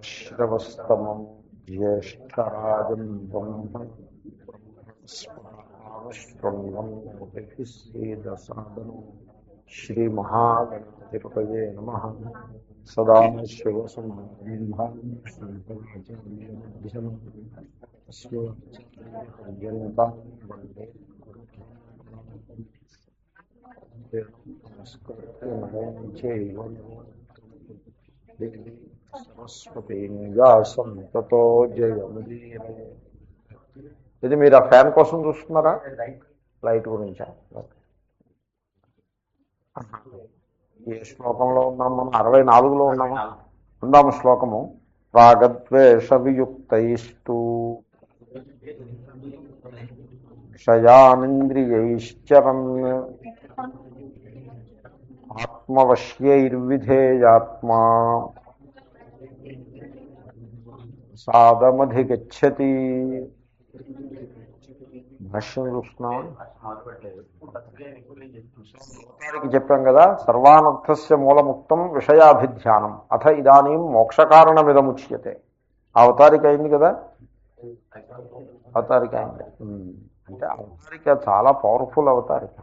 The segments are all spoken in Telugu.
శ్రవస్తమం జ్యేష్ఠరాజం బ్రహ్మణస్పృణ్వన్నోతిభిస్సేదసాదనం శ్రీమహాగణాధిపతయే నమః. సదాశివసమారంభాం శంకరాచార్యమధ్యమాం వందే సరస్వతీ వ్యాసం తతో జయముదీరయే. ఇది మీరు ఆ ఫ్యాన్ కోసం చూస్తున్నారా? లైట్ గురించా? ఏ శ్లోకంలో ఉన్నాం మనం? 64లో ఉన్నాము. ఉందాము శ్లోకము. రాగద్వేష వియుక్తైస్తు విషయానింద్రియైశ్చరన్ ఆత్మవశ్యైర్విధేయాత్మా సాధమధిగచ్చతి. భాష్యం చూస్తున్నాం. చెప్పాం కదా, సర్వానర్థస్య మూలముక్తం విషయాభిధ్యానం అథ ఇదానీం మోక్షకారణమిదముచ్యతే. అవతారిక అయింది కదా, అవతారిక అయింది. అంటే అవతారిక చాలా పవర్ఫుల్ అవతారిక.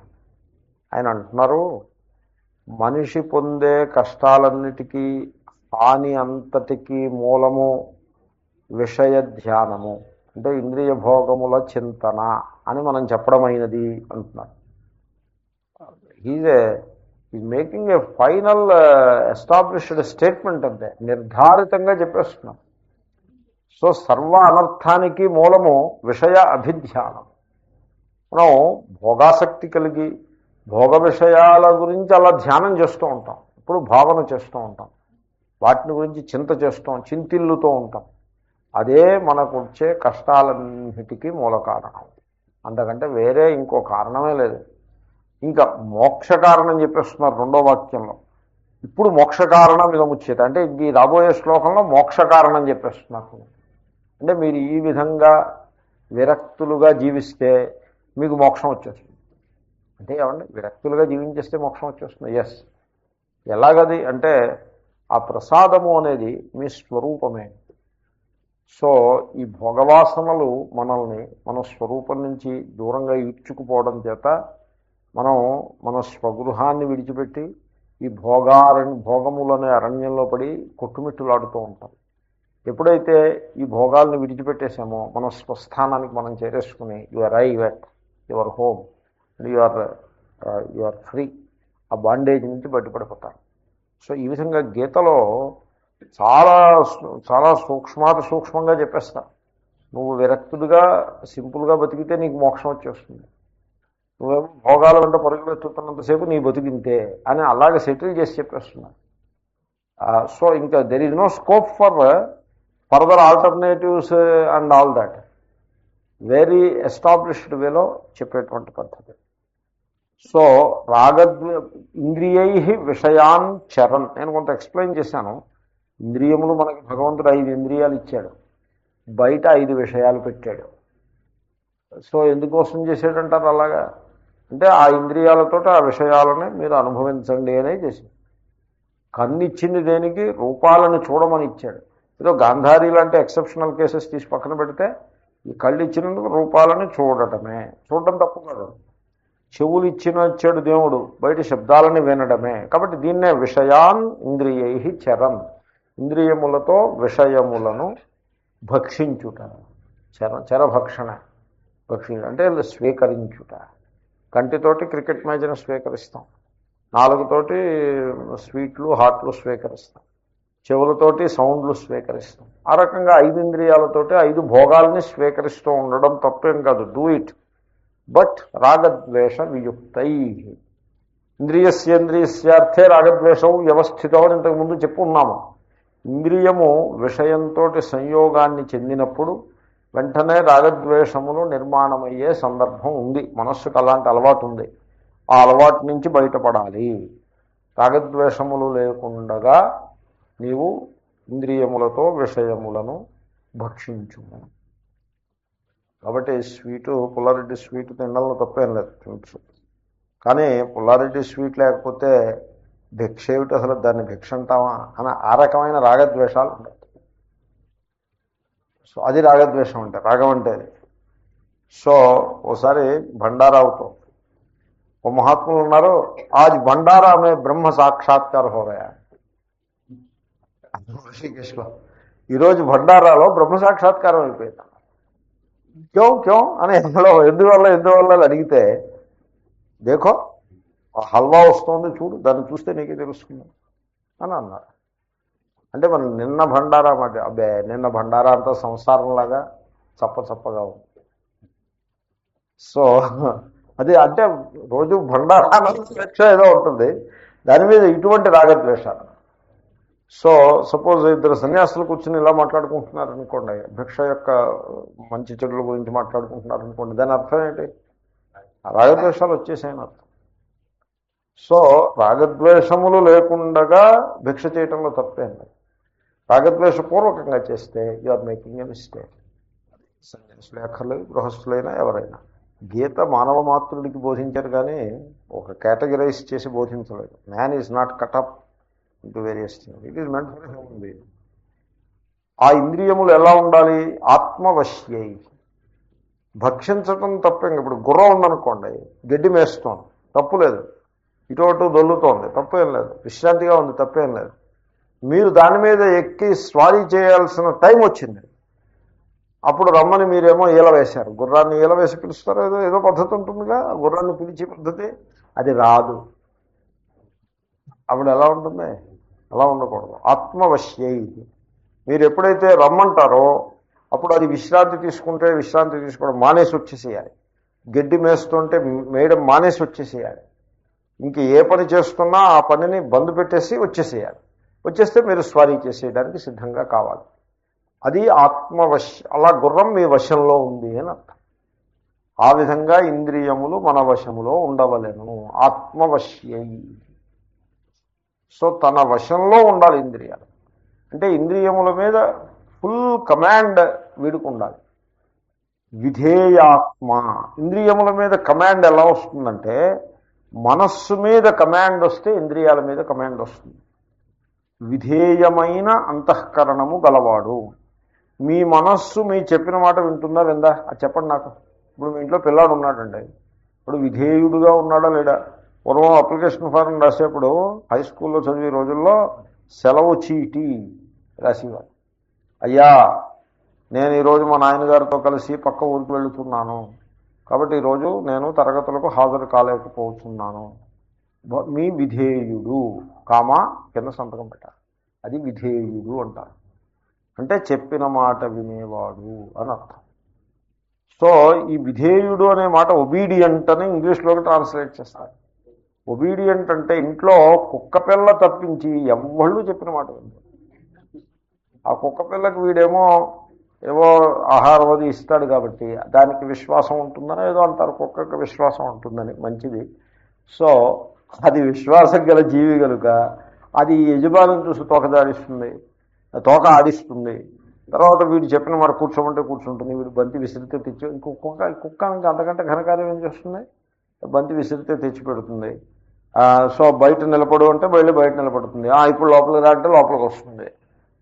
ఆయన అంటున్నారు, మనిషి పొందే కష్టాలన్నిటికీ హాని అంతటికీ మూలము విషయ ధ్యానము, అంటే ఇంద్రియ భోగముల చింతన అని మనం చెప్పడమైనది అంటున్నారు. Is making a final established statement. అంతే, నిర్ధారితంగా చెప్పేస్తున్నాం. సో సర్వ అనర్థానికి మూలము విషయ అభిధ్యానం. మనం భోగాసక్తి కలిగి భోగ విషయాల గురించి అలా ధ్యానం చేస్తూ ఉంటాం, ఇప్పుడు భావన చేస్తూ ఉంటాం, వాటిని గురించి చింత చేస్తాం, చింతిల్లుతూ ఉంటాం. అదే మనకు వచ్చే కష్టాలన్నిటికీ మూల కారణం. అంతకంటే వేరే ఇంకో కారణమే లేదు. ఇంకా మోక్ష కారణం చెప్పేస్తున్నారు రెండో వాక్యంలో. ఇప్పుడు మోక్ష కారణం ఇదముచ్చేత, అంటే ఈ రాబోయే శ్లోకంలో మోక్ష కారణం చెప్పేస్తున్నారు. అంటే మీరు ఈ విధంగా విరక్తులుగా జీవిస్తే మీకు మోక్షం వచ్చేస్తుంది. అంటే ఏమండి, విరక్తులుగా జీవించేస్తే మోక్షం వచ్చేస్తుంది? ఎస్. ఎలాగది అంటే ఆ ప్రసాదము అనేది మీ స్వరూపమే. సో ఈ భోగవాసనలు మనల్ని మన స్వరూపం నుంచి దూరంగా ఈడ్చుకుపోవడం చేత మనం మన స్వగృహాన్ని విడిచిపెట్టి ఈ భోగములనే అరణ్యంలో పడి కొట్టుమిట్టులాడుతూ ఉంటాం. ఎప్పుడైతే ఈ భోగాలను విడిచిపెట్టేసామో మన స్వస్థానానికి మనం చేరేసుకుని you arrive at your home, you are free. ఆ బాండేజ్ నుంచి బయటపడిపోతారు. సో ఈ విధంగా గీతలో చాలా చాలా సూక్ష్మంగా చెప్పేస్తారు. నువ్వు విరక్తుడిగా సింపుల్గా బతికితే నీకు మోక్షం వచ్చేస్తుంది, నువ్వేమో భోగాల వెంట పరుగులు ఎత్తుతున్నంతసేపు నీ బతికింతే అని అలాగే సెటిల్ చేసి చెప్పేస్తున్నారు. సో ఇంకా there is no scope for further alternatives and all that. Very established వేలో చెప్పేటువంటి పద్ధతి. సో ఇంద్రియై విషయాన్ చరన్, నేను కొంత ఎక్స్ప్లెయిన్ చేశాను. ఇంద్రియములు మనకి భగవంతుడు 5 ఇంద్రియాలు ఇచ్చాడు, బయట 5 విషయాలు పెట్టాడు. సో ఎందుకోసం చేసాడంటారు అలాగా? అంటే ఆ ఇంద్రియాలతో ఆ విషయాలని మీరు అనుభవించండి అనే చేశాడు. కన్ను ఇచ్చింది దేనికి? రూపాలను చూడమని ఇచ్చాడు. ఏదో గాంధారీ లాంటి ఎక్సెప్షనల్ కేసెస్ తీసి పక్కన పెడితే ఈ కళ్ళు ఇచ్చినందుకు రూపాలని చూడటమే. చూడటం తప్పు కాదు. చెవులు ఇచ్చాడు దేవుడు, బయట శబ్దాలని వినడమే. కాబట్టి దీన్నే విషయాన్ ఇంద్రియై చరన్, ఇంద్రియములతో విషయములను భక్షించుట. చరభక్షణ. అంటే స్వీకరించుట. కంటితోటి క్రికెట్ మ్యాచ్ను స్వీకరిస్తాం, నాలుగుతోటి స్వీట్లు హాట్లు స్వీకరిస్తాం, చెవులతోటి సౌండ్లు స్వీకరిస్తాం. ఆ రకంగా 5 ఇంద్రియాలతోటి 5 భోగాల్ని స్వీకరిస్తూ ఉండడం తప్పేం కాదు. Do it. బట్ రాగద్వేష వియుక్తై. ఇంద్రియస్యేంద్రియస్యార్థే రాగద్వేషం వ్యవస్థితం అని ఇంతకుముందు చెప్పున్నాము. ఇంద్రియము విషయంతో సంయోగాన్ని చెందినప్పుడు వెంటనే రాగద్వేషములు నిర్మాణమయ్యే సందర్భం ఉంది. మనస్సుకు అలాంటి అలవాటు ఉంది. ఆ అలవాటు నుంచి బయటపడాలి. రాగద్వేషములు లేకుండగా నీవు ఇంద్రియములతో విషయములను భక్షించుము. కాబట్టి స్వీటు, పుల్లారెడ్డి స్వీట్ తినడంలో తప్పేం లేదు, తెలుసు. కానీ పుల్లారెడ్డి స్వీట్ లేకపోతే భిక్ష ఏమిటి అసలు, దాన్ని భిక్ష అంటామా అని ఆ రకమైన రాగద్వేషాలు ఉండవు. సో అది రాగద్వేషం అంటే, రాగం అంటే అది. సో ఓసారి భండారా అవుతాం, ఓ మహాత్ములు ఉన్నారు, ఆది భండారా మే బ్రహ్మ సాక్షాత్కార హోరయా ఋషికేశ్లో, ఈరోజు భండారాలో బ్రహ్మ సాక్షాత్కారం అయిపోయింది. క్యోం క్యోం అని ఎందువల్ల అని అడిగితే, దేఖో హల్వా వస్తుంది చూడు, దాన్ని చూస్తే నీకే తెలుస్తుంది అని అన్నారు. అంటే మనం నిన్న భండారా మాట, అబ్బే నిన్న భండారా అంతా సంసారంలాగా చప్పగా ఉంది. సో అది అంటే రోజు భండారా ఏదో ఉంటుంది, దాని మీద ఇటువంటి రాగద్వేషాలు. సో సపోజ్ ఇద్దరు సన్యాసులు కూర్చొని ఇలా మాట్లాడుకుంటున్నారు అనుకోండి, భిక్ష యొక్క మంచి చెడుల గురించి మాట్లాడుకుంటున్నారు అనుకోండి, దాని అర్థం ఏంటి? రాగద్వేషాలు వచ్చేసాయని అర్థం. సో రాగద్వేషములు లేకుండగా భిక్ష చేయటంలో తప్పేం లేదు. రాగద్వేషపూర్వకంగా చేస్తే you are making a mistake. సన్యాసులు అక్కర్లేదు, గృహస్థులైనా ఎవరైనా. గీత మానవ మాతృడికి బోధించారు కానీ ఒక కేటగరైజ్ చేసి బోధించలేదు. Man is not cut up into various things, it is meant for human being. ఆ ఇంద్రియములు ఎలా ఉండాలి? ఆత్మవశ్యై. భక్షించటం తప్పేం. ఇప్పుడు గుర్రం ఉందనుకోండి, గడ్డి మేస్తోంది, తప్పు లేదు. ఇటు దొల్లుతోంది, తప్పేం లేదు. విశ్రాంతిగా ఉంది, తప్పేం లేదు. మీరు దాని మీద ఎక్కి స్వారీ చేయాల్సిన టైం వచ్చింది, అప్పుడు రమ్మని మీరేమో ఈల వేశారు. గుర్రాన్ని ఈల వేసి పిలుస్తారు, ఏదో పద్ధతి ఉంటుందిగా గుర్రాన్ని పిలిచే పద్ధతి, అది రాదు. అప్పుడు ఎలా ఉంటుంది? అలా ఉండకూడదు. ఆత్మవశ్యై. మీరు ఎప్పుడైతే రమ్మంటారో అప్పుడు అది విశ్రాంతి తీసుకుంటే విశ్రాంతి తీసుకోవడం మానేసి వచ్చేసేయాలి. గడ్డి మేస్తుంటే మేయడం మానేసి వచ్చేసేయాలి. ఇంక ఏ పని చేస్తున్నా ఆ పనిని బంద్ పెట్టేసి వచ్చేసేయాలి. వచ్చేస్తే మీరు స్వారీ చేసేయడానికి సిద్ధంగా కావాలి. అది అలా గుర్రం మీ వశంలో ఉంది అని అర్థం. ఆ విధంగా ఇంద్రియములు మన వశములో ఉండవలెను. ఆత్మవశ్యై. సో తన వశంలో ఉండాలి ఇంద్రియాలు. అంటే ఇంద్రియముల మీద ఫుల్ కమాండ్ వీడికి ఉండాలి. విధేయాత్మ. ఇంద్రియముల మీద కమాండ్ ఎలా వస్తుందంటే, మనస్సు మీద కమాండ్ వస్తే ఇంద్రియాల మీద కమాండ్ వస్తుంది. విధేయమైన అంతఃకరణము గలవాడు. మీ మనస్సు మీ చెప్పిన మాట వింటుందా విందా? అది చెప్పండి నాకు. ఇప్పుడు మీ ఇంట్లో పిల్లాడు ఉన్నాడండి, ఇప్పుడు విధేయుడుగా ఉన్నాడా లేడా? పూర్వం అప్లికేషన్ ఫారం రాసేప్పుడు హై స్కూల్లో చదివే రోజుల్లో సెలవు చీటీ రాసేవారు. అయ్యా, నేను ఈరోజు మా నాయనగారితో కలిసి పక్క ఊరికి వెళుతున్నాను, కాబట్టి ఈరోజు నేను తరగతులకు హాజరు కాలేకపోతున్నాను. మీ విధేయుడు కామా కింద సంతకం పెట్టారు. అది విధేయుడు అంటారు. అంటే చెప్పిన మాట వినేవాడు అని అర్థం. సో ఈ విధేయుడు అనే మాట ఒబీడియంట్ అని ఇంగ్లీష్లోకి ట్రాన్స్లేట్ చేస్తారు. ఒబీడియంట్ అంటే ఇంట్లో కుక్క పిల్ల తప్పించి ఎవళ్ళు చెప్పిన మాట వింటారు. ఆ కుక్క పిల్లకి వీడేమో ఏవో ఆహారం అది ఇస్తాడు కాబట్టి దానికి విశ్వాసం ఉంటుందని ఏదో అంటారు. కుక్కకి విశ్వాసం ఉంటుందని, మంచిది. సో అది విశ్వాసం గల జీవి కనుక అది యజమానిని చూసి తోక ఆడిస్తుంది. తర్వాత వీడు చెప్పిన మరి కూర్చోమంటే కూర్చుంటుంది, వీడు బంతి విసిరితే తెచ్చి కుక్క ఇంకా అంతకంటే ఘనకార్యం ఏం చేస్తుంది? బంతి విసిరితే తెచ్చి పెడుతుంది. సో బయట నిలబడు అంటే బయట నిలబడుతుంది. ఇప్పుడు లోపలికి రాంటే లోపలికి వస్తుంది.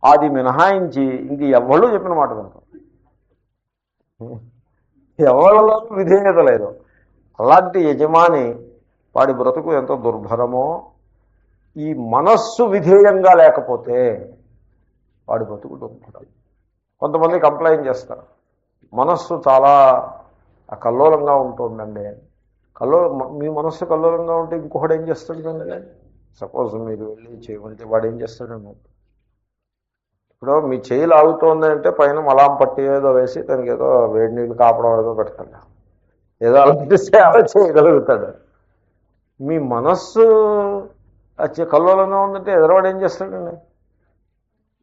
అది మినహాయించి ఇంక ఎవళ్ళు చెప్పిన మాట కనుక ఎవరిలో విధేయత లేదు. అలాంటి యజమాని వాడి బ్రతుకు ఎంతో దుర్భరమో. ఈ మనస్సు విధేయంగా లేకపోతే వాడి బ్రతుకు దుర్భరం. కొంతమంది కంప్లైంట్ చేస్తారు, మనస్సు చాలా కల్లోలంగా ఉంటుందండి. మీ మనస్సు కల్లోలంగా ఉంటే ఇంకొకటి ఏం చేస్తాడు కదండి? సపోజ్ మీరు వెళ్ళి చేయమంటే వాడు ఏం చేస్తాడేమో. ఇప్పుడు మీ చేయి లాగుతోంది అంటే పైన మలాం పట్టి ఏదో వేసి దానికి ఏదో వేడి నీళ్ళు కాపడం ఏదో పెడతాడు, ఏదో అలాంటి సేవ చేయగలుగుతాడు. మీ మనస్సు కల్లోలంగా ఉందంటే ఎదరవాడు ఏం చేస్తాడండి?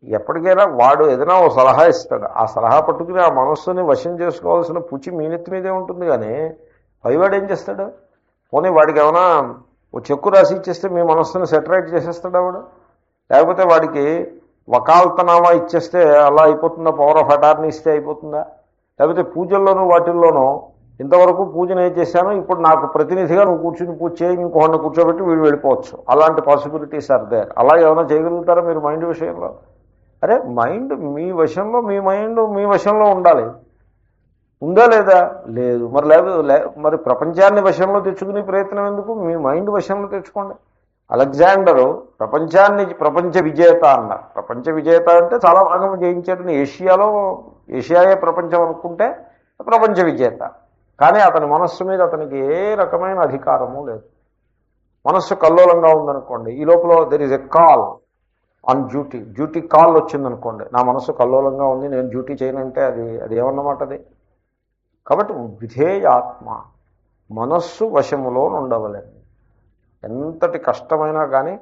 ఎప్పటికైనా వాడు ఏదైనా ఓ సలహా ఇస్తాడు. ఆ సలహా పట్టుకుని ఆ మనస్సుని వశం చేసుకోవాల్సిన పుచి మీ నెత్తి మీదే ఉంటుంది. కానీ పైవాడు ఏం చేస్తాడు? పోనీ వాడికి ఏమైనా ఓ చెక్కు రాసి ఇచ్చేస్తే మీ మనస్సుని సెటరైట్ చేసేస్తాడు వాడు. లేకపోతే వాడికి వకాల్తనామా ఇచ్చేస్తే అలా అయిపోతుందా? పవర్ ఆఫ్ అటార్నీ ఇస్తే అయిపోతుందా? లేకపోతే పూజల్లోనూ వాటిల్లోనూ ఇంతవరకు పూజను ఏం చేశాను, ఇప్పుడు నాకు ప్రతినిధిగా నువ్వు కూర్చుని పూజ చేయి, ఇంకొకరిని కూర్చోబెట్టి వీడు వెళ్ళిపోవచ్చు. అలాంటి పాసిబిలిటీస్ ఆర్ దేర్. అలా ఏమైనా చేయగలుగుతారా మీరు మైండ్ విషయంలో? అరే మైండ్ మీ వశంలో, మీ మైండ్ మీ వశంలో ఉండాలి. ఉందా లేదా? లేదు. మరి మరి ప్రపంచాన్ని వశంలో తెచ్చుకునే ప్రయత్నం ఎందుకు? మీ మైండ్ వశంలో తెచ్చుకోండి. అలెగ్జాండరు ప్రపంచ విజేత అన్నారు. ప్రపంచ విజేత అంటే చాలా భాగం జయించాడని. ఏషియాయే ప్రపంచం అనుకుంటే ప్రపంచ విజేత. కానీ అతని మనస్సు మీద అతనికి ఏ రకమైన అధికారము లేదు. మనస్సు కల్లోలంగా ఉందనుకోండి, ఈ లోపల there is a call on duty call వచ్చిందనుకోండి, నా మనస్సు కల్లోలంగా ఉంది, నేను డ్యూటీ చేయనంటే అది ఏమన్నమాట అది? కాబట్టి విధేయాత్మ, మనస్సు వశములో ఉండవలేదు. ఎంతటి కష్టమైనా కానీ,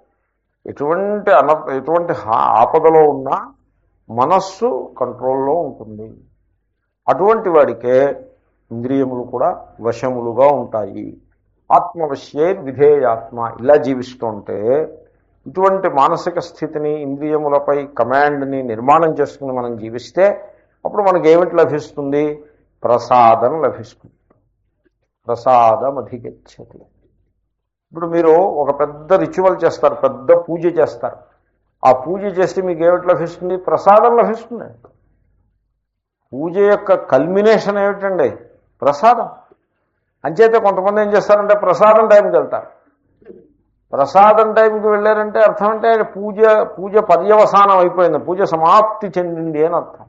ఎటువంటి ఆపదలో ఉన్నా మనస్సు కంట్రోల్లో ఉంటుంది. అటువంటి వాడికే ఇంద్రియములు కూడా వశములుగా ఉంటాయి. ఆత్మవశ్యే విధేయాత్మ. ఇలా జీవిస్తుంటే ఇటువంటి మానసిక స్థితిని, ఇంద్రియములపై కమాండ్ని నిర్మాణం చేసుకుని మనం జీవిస్తే అప్పుడు మనకి ఏమిటి లభిస్తుంది? ప్రసాదం లభిస్తుంది. ప్రసాదం అధిగచ్చతి. ఇప్పుడు మీరు ఒక పెద్ద రిచువల్ చేస్తారు, పెద్ద పూజ చేస్తారు. ఆ పూజ చేస్తే మీకు ఏమిటి లభిస్తుంది? ప్రసాదం లభిస్తుంది. పూజ యొక్క కల్మినేషన్ ఏమిటండి? ప్రసాదం. అంచేతే కొంతమంది ఏం చేస్తారంటే ప్రసాదం టైంకి వెళ్తారు. ప్రసాదం టైంకి వెళ్ళారంటే అర్థం అంటే పూజ పర్యవసానం అయిపోయింది, పూజ సమాప్తి చెందింది అని అర్థం.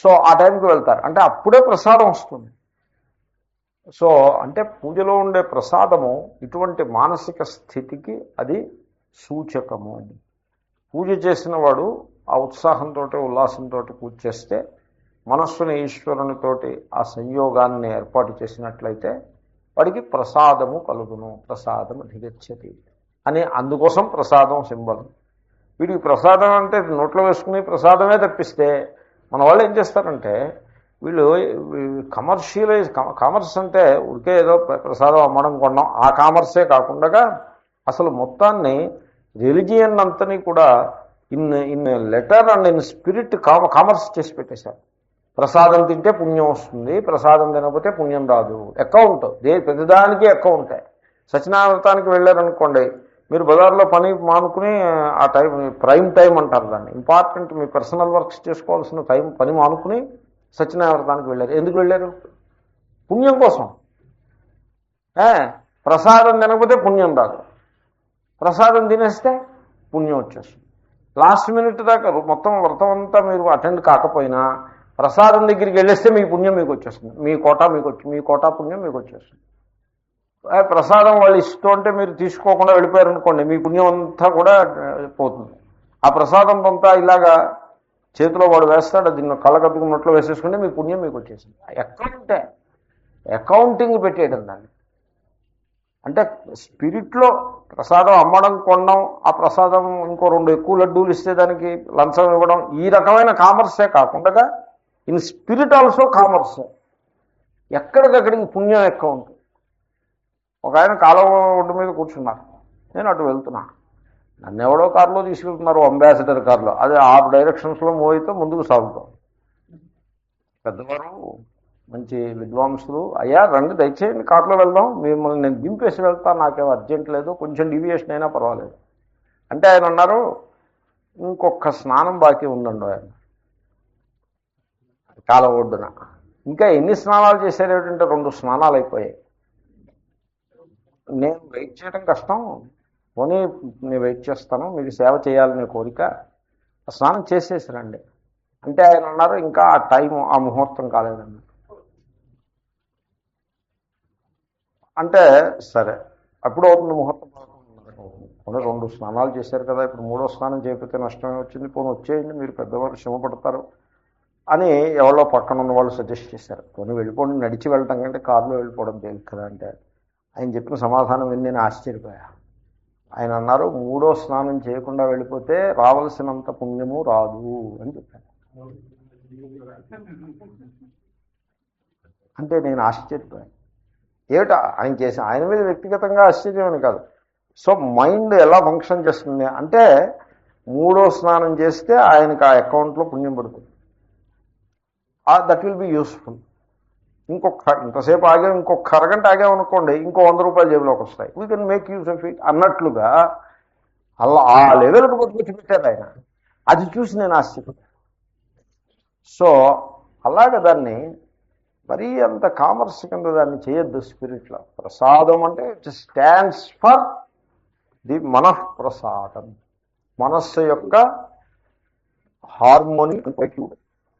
సో ఆ టైంకి వెళ్తారు అంటే అప్పుడే ప్రసాదం వస్తుంది. సో అంటే పూజలో ఉండే ప్రసాదము ఇటువంటి మానసిక స్థితికి అది సూచకము. పూజ చేసిన వాడు ఆ ఉత్సాహంతో, ఉల్లాసంతో పూజ చేస్తే, మనస్సుని ఈశ్వరునితోటి ఆ సంయోగాన్ని ఏర్పాటు చేసినట్లయితే వాడికి ప్రసాదము కలుగును. ప్రసాదం అధిగచ్చతి అని, అందుకోసం ప్రసాదం సింబల్. వీడికి ప్రసాదం అంటే నోట్లో వేసుకుని ప్రసాదమే తప్పిస్తే మన వాళ్ళు ఏం చేస్తారంటే, వీళ్ళు కామర్స్ అంటే ఉడికే ఏదో ప్రసాదం అమ్మడం కొనడం, ఆ కామర్సే కాకుండా అసలు మొత్తాన్ని రిలిజియన్ అంతని కూడా in letter and in spirit commerce చేసి పెట్టేశారు. ప్రసాదం తింటే పుణ్యం వస్తుంది, ప్రసాదం తినకపోతే పుణ్యం రాదు. అకౌంట్ ప్రతిదానికి అకౌంటే. సత్యనారాయణానికి వెళ్ళారనుకోండి, మీరు బజార్లో పని మానుకుని ఆ టైం ప్రైమ్ టైం అంటారు దాన్ని, ఇంపార్టెంట్ మీ పర్సనల్ వర్క్స్ చేసుకోవాల్సిన పని మానుకుని సత్యనారాయణానికి వెళ్ళారు. ఎందుకు వెళ్ళారు? పుణ్యం కోసం. ప్రసాదం తినకపోతే పుణ్యం రాదు, ప్రసాదం తినేస్తే పుణ్యం వచ్చేస్తుంది. లాస్ట్ మినిట్ దాకా మొత్తం వ్రతం అంతా మీరు అటెండ్ కాకపోయినా ప్రసాదం దగ్గరికి వెళ్ళేస్తే మీ పుణ్యం మీకు వచ్చేస్తుంది, మీ కోటా పుణ్యం మీకు వచ్చేస్తుంది. ప్రసాదం వాళ్ళు ఇష్టం అంటే మీరు తీసుకోకుండా వెళ్ళిపోయారనుకోండి, మీ పుణ్యం అంతా కూడా పోతుంది. ఆ ప్రసాదం అంతా ఇలాగా చేతిలో వాడు వేస్తాడు, దీన్ని కళ్ళకద్దుకున్నట్లు వేసేసుకుంటే మీ పుణ్యం మీకు వచ్చేసింది. అకౌంటింగ్ పెట్టేయడం దాన్ని. అంటే స్పిరిట్లో ప్రసాదం అమ్మడం, కొనడం, ఆ ప్రసాదం ఇంకో 2 ఎక్కువ లడ్డూలు ఇస్తే దానికి లంచం ఇవ్వడం, ఈ రకమైన కామర్సే కాకుండా ఇన్ స్పిరిట్ ఆల్సో కామర్స్. ఎక్కడికక్కడికి పుణ్యం అకౌంట్. ఒక ఆయన కాలువ ఒడ్డు మీద కూర్చున్నారు, నేను అటు వెళ్తున్నా, నన్ను ఎవడో కారులో తీసుకెళ్తున్నారు, అంబాసిడర్ కారులో. అది ఆ డైరెక్షన్స్లో మూవ్ అయితే ముందుకు సాగుతాం. పెద్దవారు, మంచి విద్వాంసులు, అయ్యా రండి దయచేయండి కారులో వెళ్దాం, మిమ్మల్ని నేను దింపేసి వెళ్తాను, నాకేం అర్జెంట్ లేదు, కొంచెం డీవియేషన్ అయినా పర్వాలేదు అంటే ఆయన అన్నారు, ఇంకొక స్నానం బాకీ ఉందండి ఆయన కాలువ ఒడ్డున. ఇంకా ఎన్ని స్నానాలు చేశారు ఏమిటంటే 2 స్నానాలు అయిపోయాయి. నేను వెయిట్ చేయడం కష్టం, పోనీ నేను వెయిట్ చేస్తాను, మీకు సేవ చేయాలనే కోరిక, స్నానం చేసేసారండి అంటే ఆయన అన్నారు, ఇంకా ఆ టైం, ఆ ముహూర్తం కాలేదండి అంటే సరే అప్పుడు అవుతుంది ముహూర్తం. పోనీ 2 స్నానాలు చేశారు కదా, ఇప్పుడు 3వ స్నానం చేయకపోతే నష్టమే వచ్చింది, పోనీ వచ్చేయండి, మీరు పెద్దవారు శ్రమపడతారు అని ఎవరో పక్కన ఉన్న వాళ్ళు సజెస్ట్ చేశారు. పోనీ వెళ్ళిపోండి, నడిచి వెళ్ళటం కంటే కారులో వెళ్ళిపోవడం తేలిక కదా అంటే, ఆయన చెప్పిన సమాధానం విని నేను ఆశ్చర్యపోయా. ఆయన అన్నారు, 3వ స్నానం చేయకుండా వెళ్ళిపోతే రావలసినంత పుణ్యము రాదు అని చెప్పాను. అంటే నేను ఆశ్చర్యపోయాను. ఏమిటా ఆయన చేసి, ఆయన మీద వ్యక్తిగతంగా ఆశ్చర్యం అని కాదు. సో మైండ్ ఎలా ఫంక్షన్ చేస్తుంది అంటే, 3వ స్నానం చేస్తే ఆయనకు ఆ అకౌంట్లో పుణ్యం పడుతుంది, దట్ విల్ బి యూస్ఫుల్. ఇంతసేపు ఆగాం, ఇంకొక అరగంట ఆగామనుకోండి, ఇంకో 100 రూపాయలు జేబులోకి వస్తాయి, we can make use of it అన్నట్లుగా అలా ఆ లెవెల్కి పట్టుకొచ్చి పెట్టారు ఆయన. అది చూసి నేను ఆశ్చర్యపోయాను. సో అలాగే దాన్ని మరీ అంత కామర్స్ కింద దాన్ని చేయొద్దు. స్పిరిట్లో ప్రసాదం అంటే ఇట్ స్టాండ్స్ ఫర్ ది మనఃప్రసాదం, మనస్సు యొక్క హార్మోని.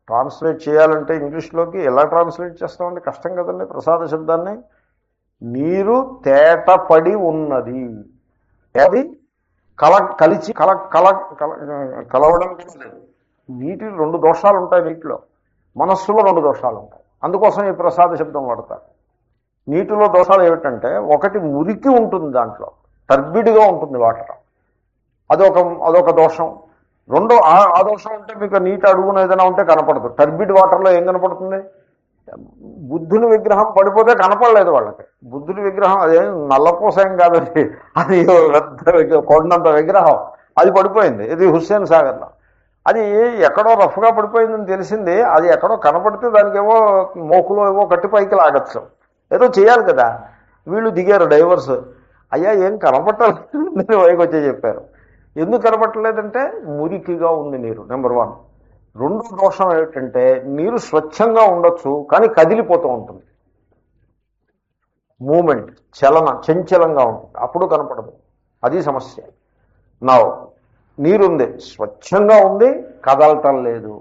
ట్రాన్స్లేట్ చేయాలంటే ఇంగ్లీష్లోకి ఎలా ట్రాన్స్లేట్ చేస్తామంటే కష్టం కదండి ప్రసాద శబ్దాన్ని. నీరు తేటపడి ఉన్నది, అది కలిసి కలవడం కూడా లేదు. నీటి రెండు దోషాలు ఉంటాయి, నీటిలో మనస్సులో రెండు దోషాలు ఉంటాయి. అందుకోసం ఈ ప్రసాద శబ్దం వాడతారు. నీటిలో దోషాలు ఏమిటంటే, ఒకటి మురికి ఉంటుంది, దాంట్లో టర్బిడ్గా ఉంటుంది వాటర్, అదొక దోషం. రెండో ఆ దోషం ఉంటే మీకు నీటి అడుగున ఏదైనా ఉంటే కనపడదు. టర్బిడ్ వాటర్లో ఏం కనపడుతుంది? బుద్ధుని విగ్రహం పడిపోతే కనపడలేదు వాళ్ళకి. బుద్ధుని విగ్రహం అదేం నల్లపూసేం కాదండి, అది పెద్ద కొండంత విగ్రహం, అది పడిపోయింది. ఇది హుస్సేన్ సాగర్లో. అది ఎక్కడో రఫ్గా పడిపోయిందని తెలిసింది. అది ఎక్కడో కనపడితే దానికి ఏవో మోకులో ఏవో కట్టి పైకి లాగచ్చు, ఏదో చేయాలి కదా. వీళ్ళు దిగారు డైవర్స్. అయ్యా ఏం కనపట్టలేదు నేను పైకి వచ్చే చెప్పారు. ఎందుకు కనపట్టలేదంటే మురికిగా ఉంది నీరు, నెంబర్ 1. రెండో దోషం ఏమిటంటే, నీరు స్వచ్ఛంగా ఉండొచ్చు కానీ కదిలిపోతూ ఉంటుంది, మూమెంట్, చంచలంగా ఉంటుంది, అప్పుడు కనపడదు. అది సమస్య. నా నీరుంది, స్వచ్ఛంగా ఉంది, కదలటం లేదు,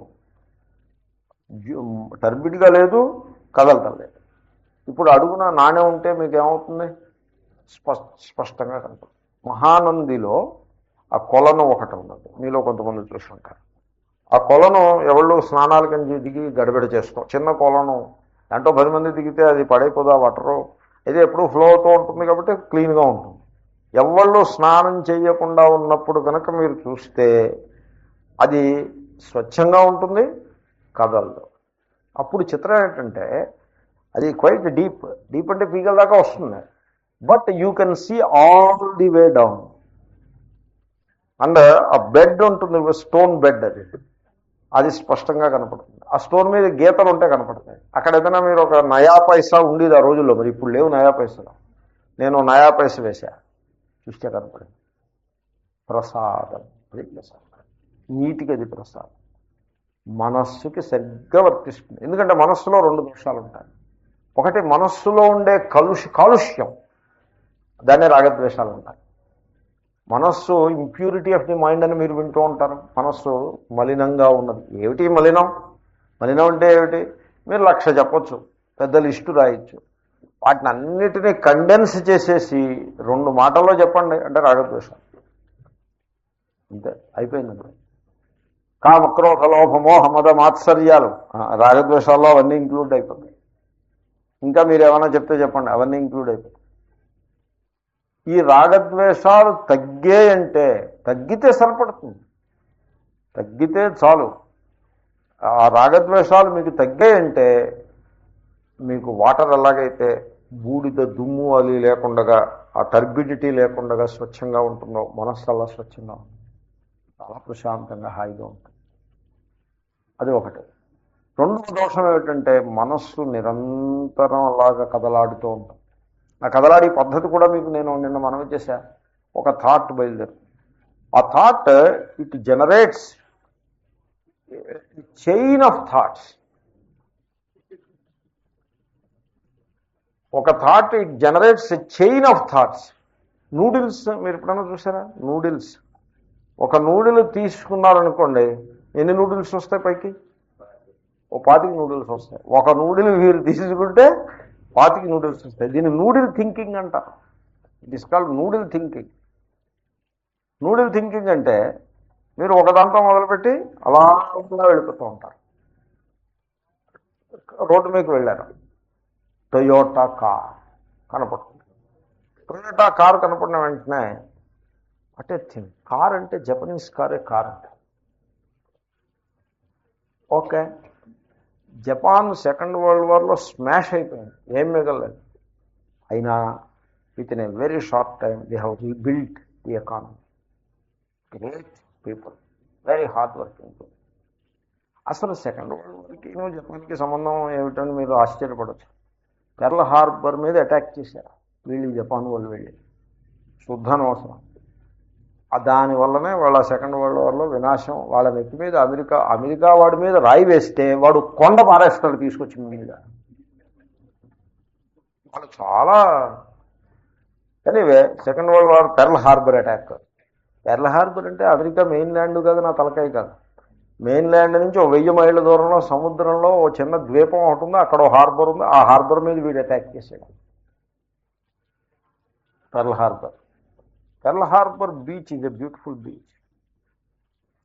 టర్బిడ్గా లేదు, కదలటం లేదు. ఇప్పుడు అడుగున నాణ్యం ఉంటే మీకు ఏమవుతుంది? స్పష్టంగా కనపడుతుంది. మహానందిలో ఆ కొలను ఒకటి ఉన్నది, మీలో కొంతమంది చూస్తుంటారు. ఆ కొలను ఎవళ్ళు స్నానాల కింద దిగి గడబిడ చేస్తాం. చిన్న కొలను, దాంట్లో 10 మంది దిగితే అది పడైపోదా వాటరు. ఇది ఎప్పుడు ఫ్లో అవుతూ ఉంటుంది కాబట్టి క్లీన్గా ఉంటుంది. ఎవళ్ళు స్నానం చేయకుండా ఉన్నప్పుడు కనుక మీరు చూస్తే అది స్వచ్ఛంగా ఉంటుంది, కదలదు. అప్పుడు చిత్రం ఏంటంటే, అది క్వైట్ డీప్ అంటే పీకల దాకా వస్తుంది, but you can see all the way down. And ఆ బెడ్ ఉంటుంది, స్టోన్ బెడ్, అది స్పష్టంగా కనపడుతుంది. ఆ స్టోన్ మీద గీతలు ఉంటే కనపడతాయి. అక్కడ ఏదైనా మీరు ఒక నయా పైసా ఉండేది ఆ రోజుల్లో, మరి ఇప్పుడు లేవు నయా పైసలు. నేను నయా పైస వేసా, చూస్తే కనపడింది. ప్రసాదం, అది ప్రసాదం. నీటికి అది ప్రసాదం. మనస్సుకి సరిగ్గా వర్తిస్తుంది. ఎందుకంటే మనస్సులో రెండు దోషాలు ఉంటాయి. ఒకటి మనస్సులో ఉండే కాలుష్యం, దాన్నే రాగద్వేషాలు ఉంటాయి. మనస్సు ఇంప్యూరిటీ ఆఫ్ ది మైండ్ అని మీరు వింటూ ఉంటారు. మనస్సు మలినంగా ఉన్నది. ఏమిటి మలినం? మలినం అంటే ఏమిటి? మీరు 1,00,000 చెప్పొచ్చు, పెద్ద లిస్టు రాయొచ్చు. వాటిని అన్నిటినీ కండెన్స్ చేసేసి 2 మాటల్లో చెప్పండి అంటే రాగద్వేషం. అంతే, అయిపోయిందండి. కామక్రోధ లోభమోహ మద మాత్సర్యాలు, రాగద్వేషాల్లో అవన్నీ ఇంక్లూడ్ అయిపోతాయి. ఇంకా మీరు ఏమైనా చెప్తే చెప్పండి, అవన్నీ ఇంక్లూడ్ అయిపోతాయి. ఈ రాగద్వేషాలు తగ్గాయంటే, తగ్గితే సరిపడుతుంది, తగ్గితే చాలు. ఆ రాగద్వేషాలు మీకు తగ్గాయంటే, మీకు వాటర్ ఎలాగైతే బూడిద దుమ్ము అది లేకుండా, ఆ టర్బిడిటీ లేకుండా స్వచ్ఛంగా ఉంటుందో, మనస్సు అలా స్వచ్ఛంగా ఉంటుంది, చాలా ప్రశాంతంగా హాయిగా ఉంటుంది. అది ఒకటి. రెండవ దోషం ఏమిటంటే, మనస్సు నిరంతరం అలాగా కదలాడుతూ ఉంటుంది. ఆ కదలాడి పద్ధతి కూడా మీకు నేను నిన్న మనవి చేశా. ఒక థాట్ బయలుదేరు, ఆ thought it generates chain of thoughts. ఒక thought it generates a chain of thoughts. Noodles మీరు ఎప్పుడైనా చూసారా? నూడిల్స్, ఒక నూడిల్ తీసుకున్నారనుకోండి, ఎన్ని నూడిల్స్ వస్తాయి పైకి? 25 నూడిల్స్ వస్తాయి. ఒక నూడిల్ మీరు తీసుకుంటే 25 నూడిల్స్ వస్తాయి. దీన్ని నూడిల్ థింకింగ్ అంటారు. It is called noodle thinking. Noodle thinking అంటే మీరు ఒక దాంట్లో మొదలుపెట్టి అలా వెళ్ళిపోతూ ఉంటారు. రోడ్డు మీకు వెళ్ళారు, టొయోటా కార్ కనపడుతుంది. టొయోటా కార్ కనపడిన వెంటనే అంటే థింక్, కార్ అంటే జపనీస్ కారే కార్ అంటే. ఓకే, జపాన్ సెకండ్ వరల్డ్ వార్లో స్మాష్ అయిపోయింది, ఏం మిగలలేదు. అయినా with in a very short time they have rebuilt the economy. Great people, very hard working people. అసలు సెకండ్ వరల్డ్ వార్కి జపాన్కి సంబంధం ఏమిటని మీరు ఆశ్చర్యపడవచ్చు. పెర్ల్ హార్బర్ మీద అటాక్ చేశారు వీళ్ళు, జపాన్ వాళ్ళు వెళ్ళి. శుద్ధ అనవసరం. దానివల్లనే వాళ్ళ సెకండ్ వరల్డ్ వార్లో వినాశం. వాళ్ళ నెత్తి మీద అమెరికా వాడి మీద రాయి వేస్తే వాడు కొండ పారేస్తాడు తీసుకొచ్చి మీద. వాళ్ళు చాలా anyway second world war pearl harbour attack. Pearl harbour అంటే అమెరికా మెయిన్ ల్యాండ్ కాదు, నా తలకాయ కాదు. మెయిన్ ల్యాండ్ నుంచి 1000 మైళ్ళ దూరంలో సముద్రంలో ఓ చిన్న ద్వీపం ఒకటి ఉంది, అక్కడ ఓ హార్బర్ ఉంది. ఆ హార్బర్ మీద వీడు అటాక్ చేశాడు. Pearl harbour. Pearl harbour beach is a beautiful beach.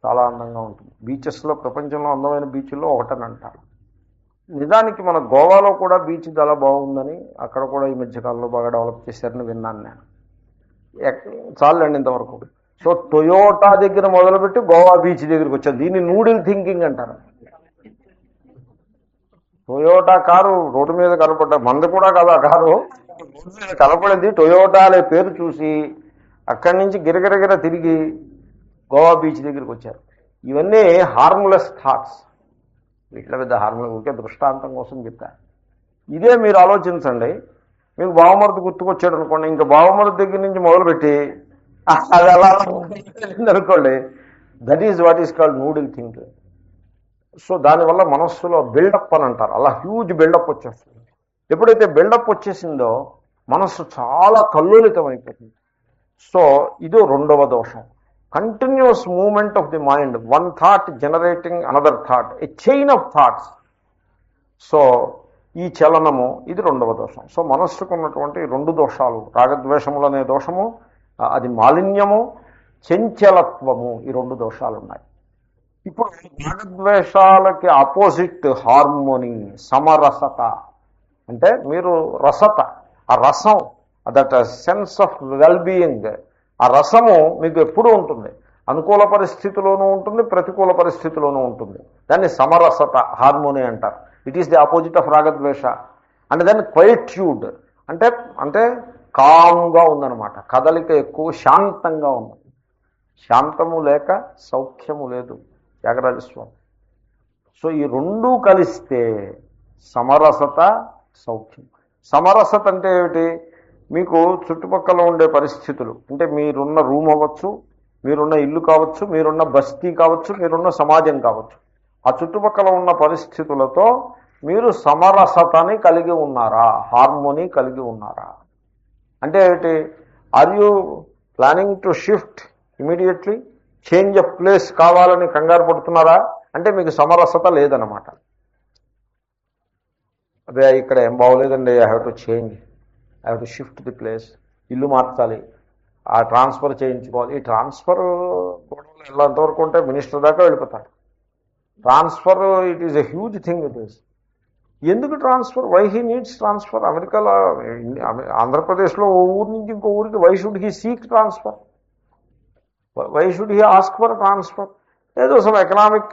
చాలా అందంగా ఉంటుంది. బీచెస్లో ప్రపంచంలో అందమైన బీచ్ల్లో ఒకటని అంటారు. నిజానికి మన గోవాలో కూడా బీచ్ చాలా బాగుందని, అక్కడ కూడా ఈ మధ్యకాలంలో బాగా డెవలప్ చేశారని విన్నాను నేను. చాలండి ఇంతవరకు. సో టొయోటా దగ్గర మొదలుపెట్టి గోవా బీచ్ దగ్గరికి వచ్చారు. దీన్ని నూడిల్ థింకింగ్ అంటారు. టొయోటా కారు రోడ్డు మీద కనపడ్డ మంది కూడా కాదు, ఆ కారు రోడ్డు మీద కనపడింది. టొయోటా అనే పేరు చూసి అక్కడి నుంచి గిరగిరగిర తిరిగి గోవా బీచ్ దగ్గరికి వచ్చారు. ఇవన్నీ హార్మ్లెస్ థాట్స్. వీటిలో పెద్ద హార్మ్లెస్, ఊరికే దృష్టాంతం కోసం చెప్పాను. ఇదే మీరు ఆలోచించండి. మీకు బావమరుది గుర్తుకొచ్చాడు అనుకోండి, ఇంకా బావమరుది దగ్గర నుంచి మొదలుపెట్టి అది అలా అనుకోండి. That is what is called noodle thinking. So దానివల్ల మనస్సులో బిల్డప్ అని అంటారు, అలా హ్యూజ్ బిల్డప్ వచ్చేస్తుంది. ఎప్పుడైతే బిల్డప్ వచ్చేసిందో మనస్సు చాలా కల్లోలితం అయిపోతుంది. సో ఇది రెండవ దోషం. Continuous movement of the mind, one thought generating another thought, a chain of thoughts. So ఈ చలనము ఇది రెండవ దోషం. సో మనస్సుకు ఉన్నటువంటి రెండు దోషాలు, రాగద్వేషములు అనే దోషము, అది మాలిన్యము, చంచలత్వము, ఈ రెండు దోషాలు ఉన్నాయి. ఇప్పుడు రాగద్వేషాలకి ఆపోజిట్ హార్మోనీ, సమరసత. అంటే మీరు రసత, ఆ రసం, దట్ సెన్స్ ఆఫ్ వెల్బీయింగ్, ఆ రసము మీకు ఎప్పుడూ ఉంటుంది. అనుకూల పరిస్థితిలోనూ ఉంటుంది, ప్రతికూల పరిస్థితిలోనూ ఉంటుంది. దాన్ని సమరసత, హార్మోనీ అంటారు. It is the opposite of రాగద్వేష. అండ్ దెన్ క్వైట్యూడ్ అంటే అంటే కామ్గా ఉందన్నమాట. కదలిక ఎక్కువ, శాంతంగా ఉంది. శాంతము లేక సౌఖ్యము లేదు, త్యాగరాజస్వామి. సో ఈ రెండూ కలిస్తే సమరసత, సౌఖ్యం. సమరసత అంటే ఏమిటి? మీకు చుట్టుపక్కల ఉండే పరిస్థితులు, అంటే మీరున్న రూమ్ అవ్వచ్చు, మీరున్న ఇల్లు కావచ్చు, మీరున్న బస్తీ కావచ్చు, మీరున్న సమాజం కావచ్చు, ఆ చుట్టుపక్కల ఉన్న పరిస్థితులతో మీరు సమరసతని కలిగి ఉన్నారా, హార్మోనీ కలిగి ఉన్నారా? అంటే ఏమిటి? Are you planning to shift immediately, change of place కావాలని కంగారు పడుతున్నారా? అంటే మీకు సమరసత లేదనమాట. అదే ఇక్కడ ఏం బాగోలేదండి, I have to change, I have to shift the place, ఇల్లు మార్చాలి, ఆ ట్రాన్స్ఫర్ చేయించుకోవాలి. ఈ ట్రాన్స్ఫర్ గొడవలు వెళ్ళేంతవరకు ఉంటే మినిస్టర్ దాకా వెళ్ళిపోతారు. Transfer it is a huge thing. It is ఎందుకు transfer? Why he needs transfer? అమెరికాలో, ఆంధ్రప్రదేశ్లో ఓ ఊరి నుంచి ఇంకో ఊరికి why should he seek transfer? Why should he ask for transfer? ఏదో సమ్ ఎకనామిక్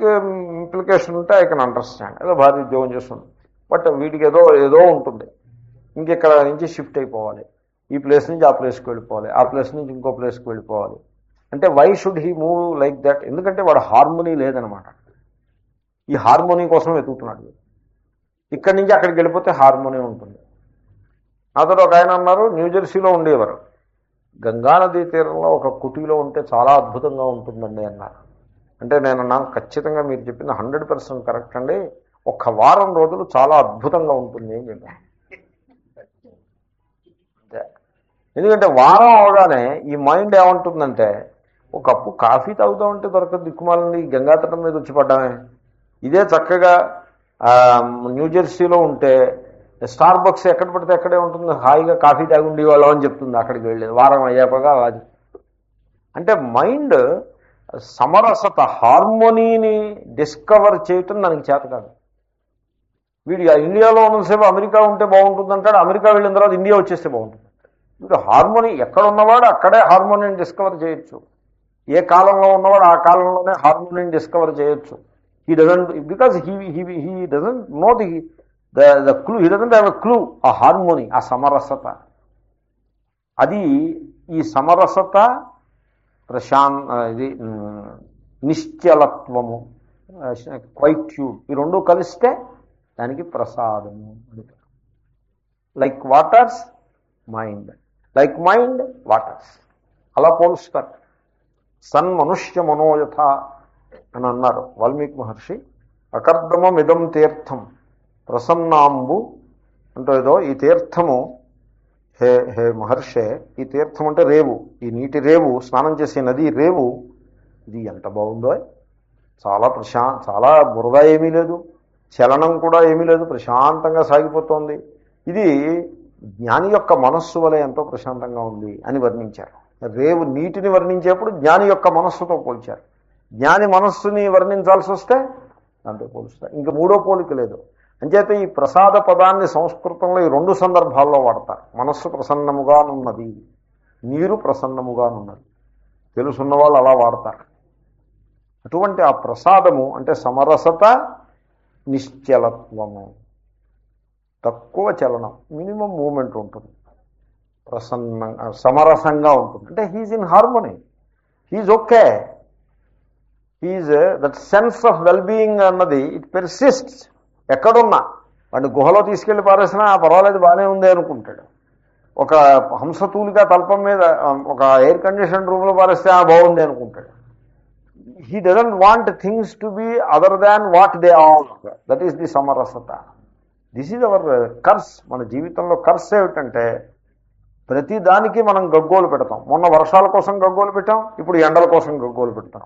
ఇంప్లికేషన్ ఉంటే ఐ కెన్ అండర్స్టాండ్. ఏదో భారీ ఉద్యోగం చేస్తుంది, బట్ వీటికి ఏదో ఏదో ఉంటుంది. ఇంకెక్కడ నుంచి షిఫ్ట్ అయిపోవాలి, ఈ ప్లేస్ నుంచి ఆ ప్లేస్కి వెళ్ళిపోవాలి, ఆ ప్లేస్ నుంచి ఇంకో ప్లేస్కి వెళ్ళిపోవాలి. అంటే why should he move like that? ఎందుకంటే వాడు హార్మోనీ లేదనమాట. ఈ హార్మోనీ కోసం వెతుకుతున్నాడు. ఇక్కడి నుంచి అక్కడికి వెళ్ళిపోతే హార్మోనీ ఉంటుంది. నాతో ఒక ఆయన అన్నారు, న్యూజెర్సీలో ఉండేవారు, గంగానదీ తీరంలో ఒక కుటీలో ఉంటే చాలా అద్భుతంగా ఉంటుందండి అన్నారు. అంటే నేను అన్నాను, ఖచ్చితంగా మీరు చెప్పింది 100% కరెక్ట్ అండి, ఒక్క వారం రోజులు చాలా అద్భుతంగా ఉంటుంది అని చెప్పాను. ఎందుకంటే వారం అవగానే ఈ మైండ్ ఏమంటుందంటే, ఒక కప్పు కాఫీ తాగుతామంటే దొరకదు, దిక్కుమాలని గంగాతటం మీద వచ్చి పడ్డామే. ఇదే చక్కగా న్యూజెర్సీలో ఉంటే స్టార్ బక్స్ ఎక్కడ పడితే అక్కడే ఉంటుంది, హాయిగా కాఫీ తాగి ఉండేవాళ్ళం అని చెప్తుంది అక్కడికి వెళ్ళేది వారం అయ్యాకగా. అది అంటే మైండ్ సమరసత, హార్మోనీని డిస్కవర్ చేయటం దానికి చేత కాదు. వీడు ఇండియాలో ఉన్నసేపు అమెరికా ఉంటే బాగుంటుంది అంటాడు, అమెరికా వెళ్ళిన తర్వాత ఇండియా వచ్చేస్తే బాగుంటుంది. వీడు హార్మోనీ ఎక్కడ ఉన్నవాడు అక్కడే హార్మోనీని డిస్కవర్ చేయొచ్చు. ఏ కాలంలో ఉన్నవాడు ఆ కాలంలోనే హార్మోనీని డిస్కవర్ చేయొచ్చు. He doesn't, because he doesn't know the clue, he doesn't have a clue, a harmony, a samarasata. అది ఈ సమరసత, ఇది నిశ్చలత్వము, క్వైట్యూడ్, ఈ రెండు కలిస్తే దానికి ప్రసాదము. Like waters mind, like mind waters, అలా పోలుస్తారు. సన్మనుష్య మనోయథ అని అన్నారు వాల్మీకి మహర్షి. అకర్దమమిదం తీర్థం ప్రసన్నాంబు అంటే ఏదో ఈ తీర్థము, హే హే మహర్షే, ఈ తీర్థం అంటే రేవు, ఈ నీటి రేవు, స్నానం చేసే నది రేవు, ఇది ఎంత బాగుందో, చాలా చాలా బురద ఏమీ లేదు, చలనం కూడా ఏమీ లేదు, ప్రశాంతంగా సాగిపోతోంది. ఇది జ్ఞాని యొక్క మనస్సు వలె ఎంతో ప్రశాంతంగా ఉంది అని వర్ణించారు. రేవు నీటిని వర్ణించేప్పుడు జ్ఞాని యొక్క మనస్సుతో పోల్చారు. జ్ఞాని మనస్సుని వర్ణించాల్సి వస్తే దాంతో పోలుస్తారు. ఇంక మూడో పోలిక లేదు. అంచేత ఈ ప్రసాద పదాన్ని సంస్కృతంలో ఈ రెండు సందర్భాల్లో వాడతారు. మనస్సు ప్రసన్నముగానున్నది, నీరు ప్రసన్నముగానున్నది. తెలుసున్న వాళ్ళు అలా వాడతారు. అటువంటి ఆ ప్రసాదము అంటే సమరసత, నిశ్చలత్వము, తక్కువ చలనం, మినిమం మూమెంట్ ఉంటుంది, ప్రసన్నంగా సమరసంగా ఉంటుంది. అంటే he's in harmony, he's okay, he's that sense of wellbeing అన్నది ఇట్ పెర్సిస్ట్స్. ఎక్కడున్నా వాడిని గుహలో తీసుకెళ్లి పారేసినా పర్వాలేదు బాగానే ఉంది అనుకుంటాడు. ఒక హంసతూలిగా తల్పం మీద ఒక ఎయిర్ కండిషన్ రూమ్లో పారేస్తే బాగుంది అనుకుంటాడు. he doesn't want things to be other than what they are. That is the samarasata. This is our curse. మన జీవితంలో కర్స్ ఏమిటంటే ప్రతి దానికి మనం గగ్గోలు పెడతాం. మొన్న వర్షాల కోసం గగ్గోలు పెట్టాం, ఇప్పుడు ఎండల కోసం గగ్గోలు పెడతాం.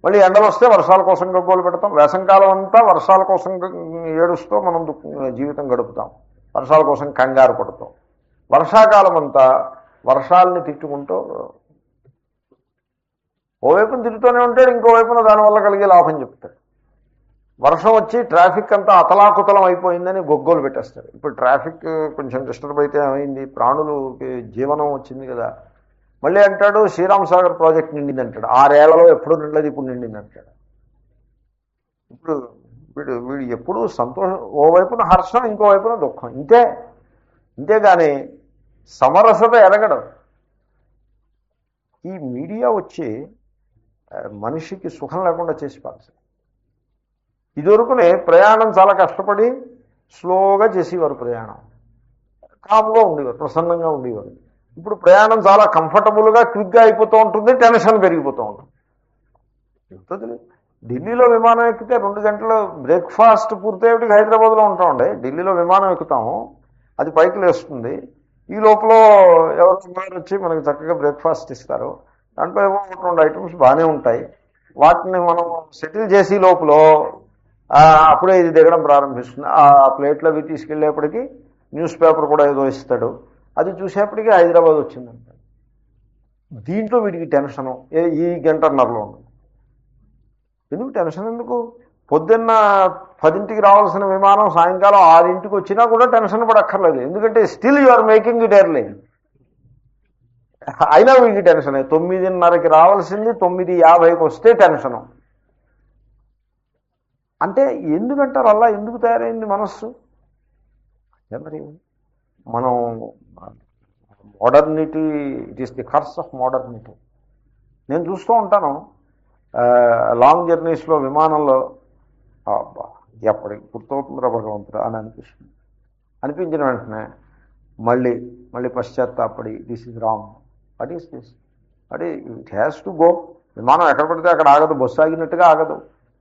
మళ్ళీ ఎండలు వస్తే వర్షాల కోసం గగ్గోలు పెడతాం. వేసంకాలం అంతా వర్షాల కోసం ఏడుస్తూ మనం జీవితం గడుపుతాం, వర్షాల కోసం కంగారు పడతాం. వర్షాకాలం అంతా వర్షాలని తిట్టుకుంటూ ఓవైపున తిరుగుతూనే ఉంటాడు, ఇంకోవైపున దానివల్ల కలిగే లాభం చెప్తాడు. వర్షం వచ్చి ట్రాఫిక్ అంతా అతలాకుతలం అయిపోయిందని గొగ్గోలు పెట్టేస్తాడు. ఇప్పుడు ట్రాఫిక్ కొంచెం డిస్టర్బ్ అయితే ఏమైంది, ప్రాణులకి జీవనం వచ్చింది కదా. మళ్ళీ అంటాడు శ్రీరామ్ సాగర్ ప్రాజెక్ట్ నిండింది అంటాడు. 6 ఏళ్లలో ఎప్పుడు నిండలేదు, ఇప్పుడు నిండింది అంటాడు. ఇప్పుడు వీడు ఎప్పుడు సంతోషం, ఓవైపున హర్షం, ఇంకోవైపున దుఃఖం, ఇంతేగాని సమరసత ఎరగడం. ఈ మీడియా వచ్చి మనిషికి సుఖం లేకుండా చేసి పాల్సింది. ఇదివరకునే ప్రయాణం చాలా కష్టపడి స్లోగా చేసేవారు, ప్రయాణం కామ్గా ఉండేవారు, ప్రసన్నంగా ఉండేవారు. ఇప్పుడు ప్రయాణం చాలా కంఫర్టబుల్గా క్విక్గా అయిపోతూ ఉంటుంది, టెన్షన్ పెరిగిపోతూ ఉంటుంది. చెప్తుంది, ఢిల్లీలో విమానం ఎక్కితే 2 గంటలు బ్రేక్ఫాస్ట్ పూర్తయ్యేటికి హైదరాబాద్లో ఉంటామండి. ఢిల్లీలో విమానం ఎక్కుతాము, అది పైకి లేస్తుంది. ఈ లోపల ఎవరు వచ్చి మనకి చక్కగా బ్రేక్ఫాస్ట్ ఇస్తారు. దాంట్లో ఏమో 2 ఐటమ్స్ బాగానే ఉంటాయి. వాటిని మనం సెటిల్ చేసి లోపల అప్పుడే ఇది దిగడం ప్రారంభిస్తుంది. ఆ ప్లేట్లో అవి తీసుకెళ్ళేప్పటికీ న్యూస్ పేపర్ కూడా ఏదో ఇస్తాడు, అది చూసేప్పటికీ హైదరాబాద్ వచ్చిందంట. దీంట్లో వీడికి టెన్షను ఈ గంటన్నరలో ఉంది. ఎందుకు టెన్షన్? ఎందుకు? పొద్దున్న 10ంటికి రావాల్సిన విమానం సాయంకాలం 6ంటికి వచ్చినా కూడా టెన్షన్ పడక్కర్లేదు. ఎందుకంటే still you are making it early. అయినా వీడికి టెన్షన్. 9:30కి రావాల్సింది 9:50కి వస్తే టెన్షను. అంటే ఎందుకంటారు అలా? ఎందుకు తయారైంది మనస్సు? మరి మనం modernity, it is the curse of modernity. నేను చూస్తూ ఉంటాను లాంగ్ జర్నీస్లో విమానంలో, ఎప్పటికి గుర్తవుతుందిరా భగవంతుడు అని అనిపిస్తుంది. అనిపించిన వెంటనే మళ్ళీ పశ్చాత్తాపడి this is wrong, what is this, it has to go. విమానం ఎక్కడ పడితే అక్కడ ఆగదు, బస్సు ఆగినట్టుగా ఆగదు.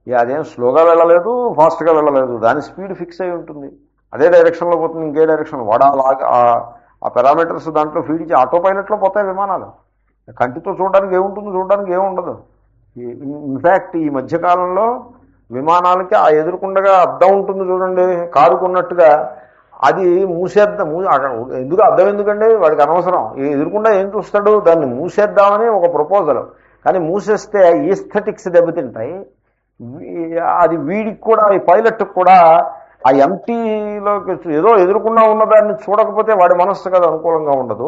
అదేం స్లోగా వెళ్ళలేదు, ఫాస్ట్గా వెళ్ళలేదు, దాని స్పీడ్ ఫిక్స్ అయి ఉంటుంది, అదే డైరెక్షన్లో పోతుంది. ఇంకే డైరెక్షన్ వాడాలాగా ఆ పారామీటర్స్ దాంట్లో ఫీడ్ ఇచ్చి ఆటో పైలట్లో పోతాయి విమానాలు. కంటితో చూడడానికి ఏముంటుంది? చూడడానికి ఏముండదు. ఇన్ఫ్యాక్ట్ ఈ మధ్యకాలంలో విమానాలకి ఆ ఎదురుకుండగా అద్దం ఉంటుంది చూడండి, కారుకున్నట్టుగా, అది మూసేద్దాం. ఎందుకు అద్దం ఎందుకండి? వాడికి అనవసరం. ఎదురుకుండా ఏం చూస్తాడు? దాన్ని మూసేద్దామని ఒక ప్రపోజల్. కానీ మూసేస్తే ఈస్థెటిక్స్ దెబ్బతింటాయి. అది వీడికి కూడా, ఈ పైలట్కి కూడా ఆ ఎంటీలోకి ఏదో ఎదురుకుండా ఉన్నదాన్ని చూడకపోతే వాడి మనస్సు కదా అనుకూలంగా ఉండదు.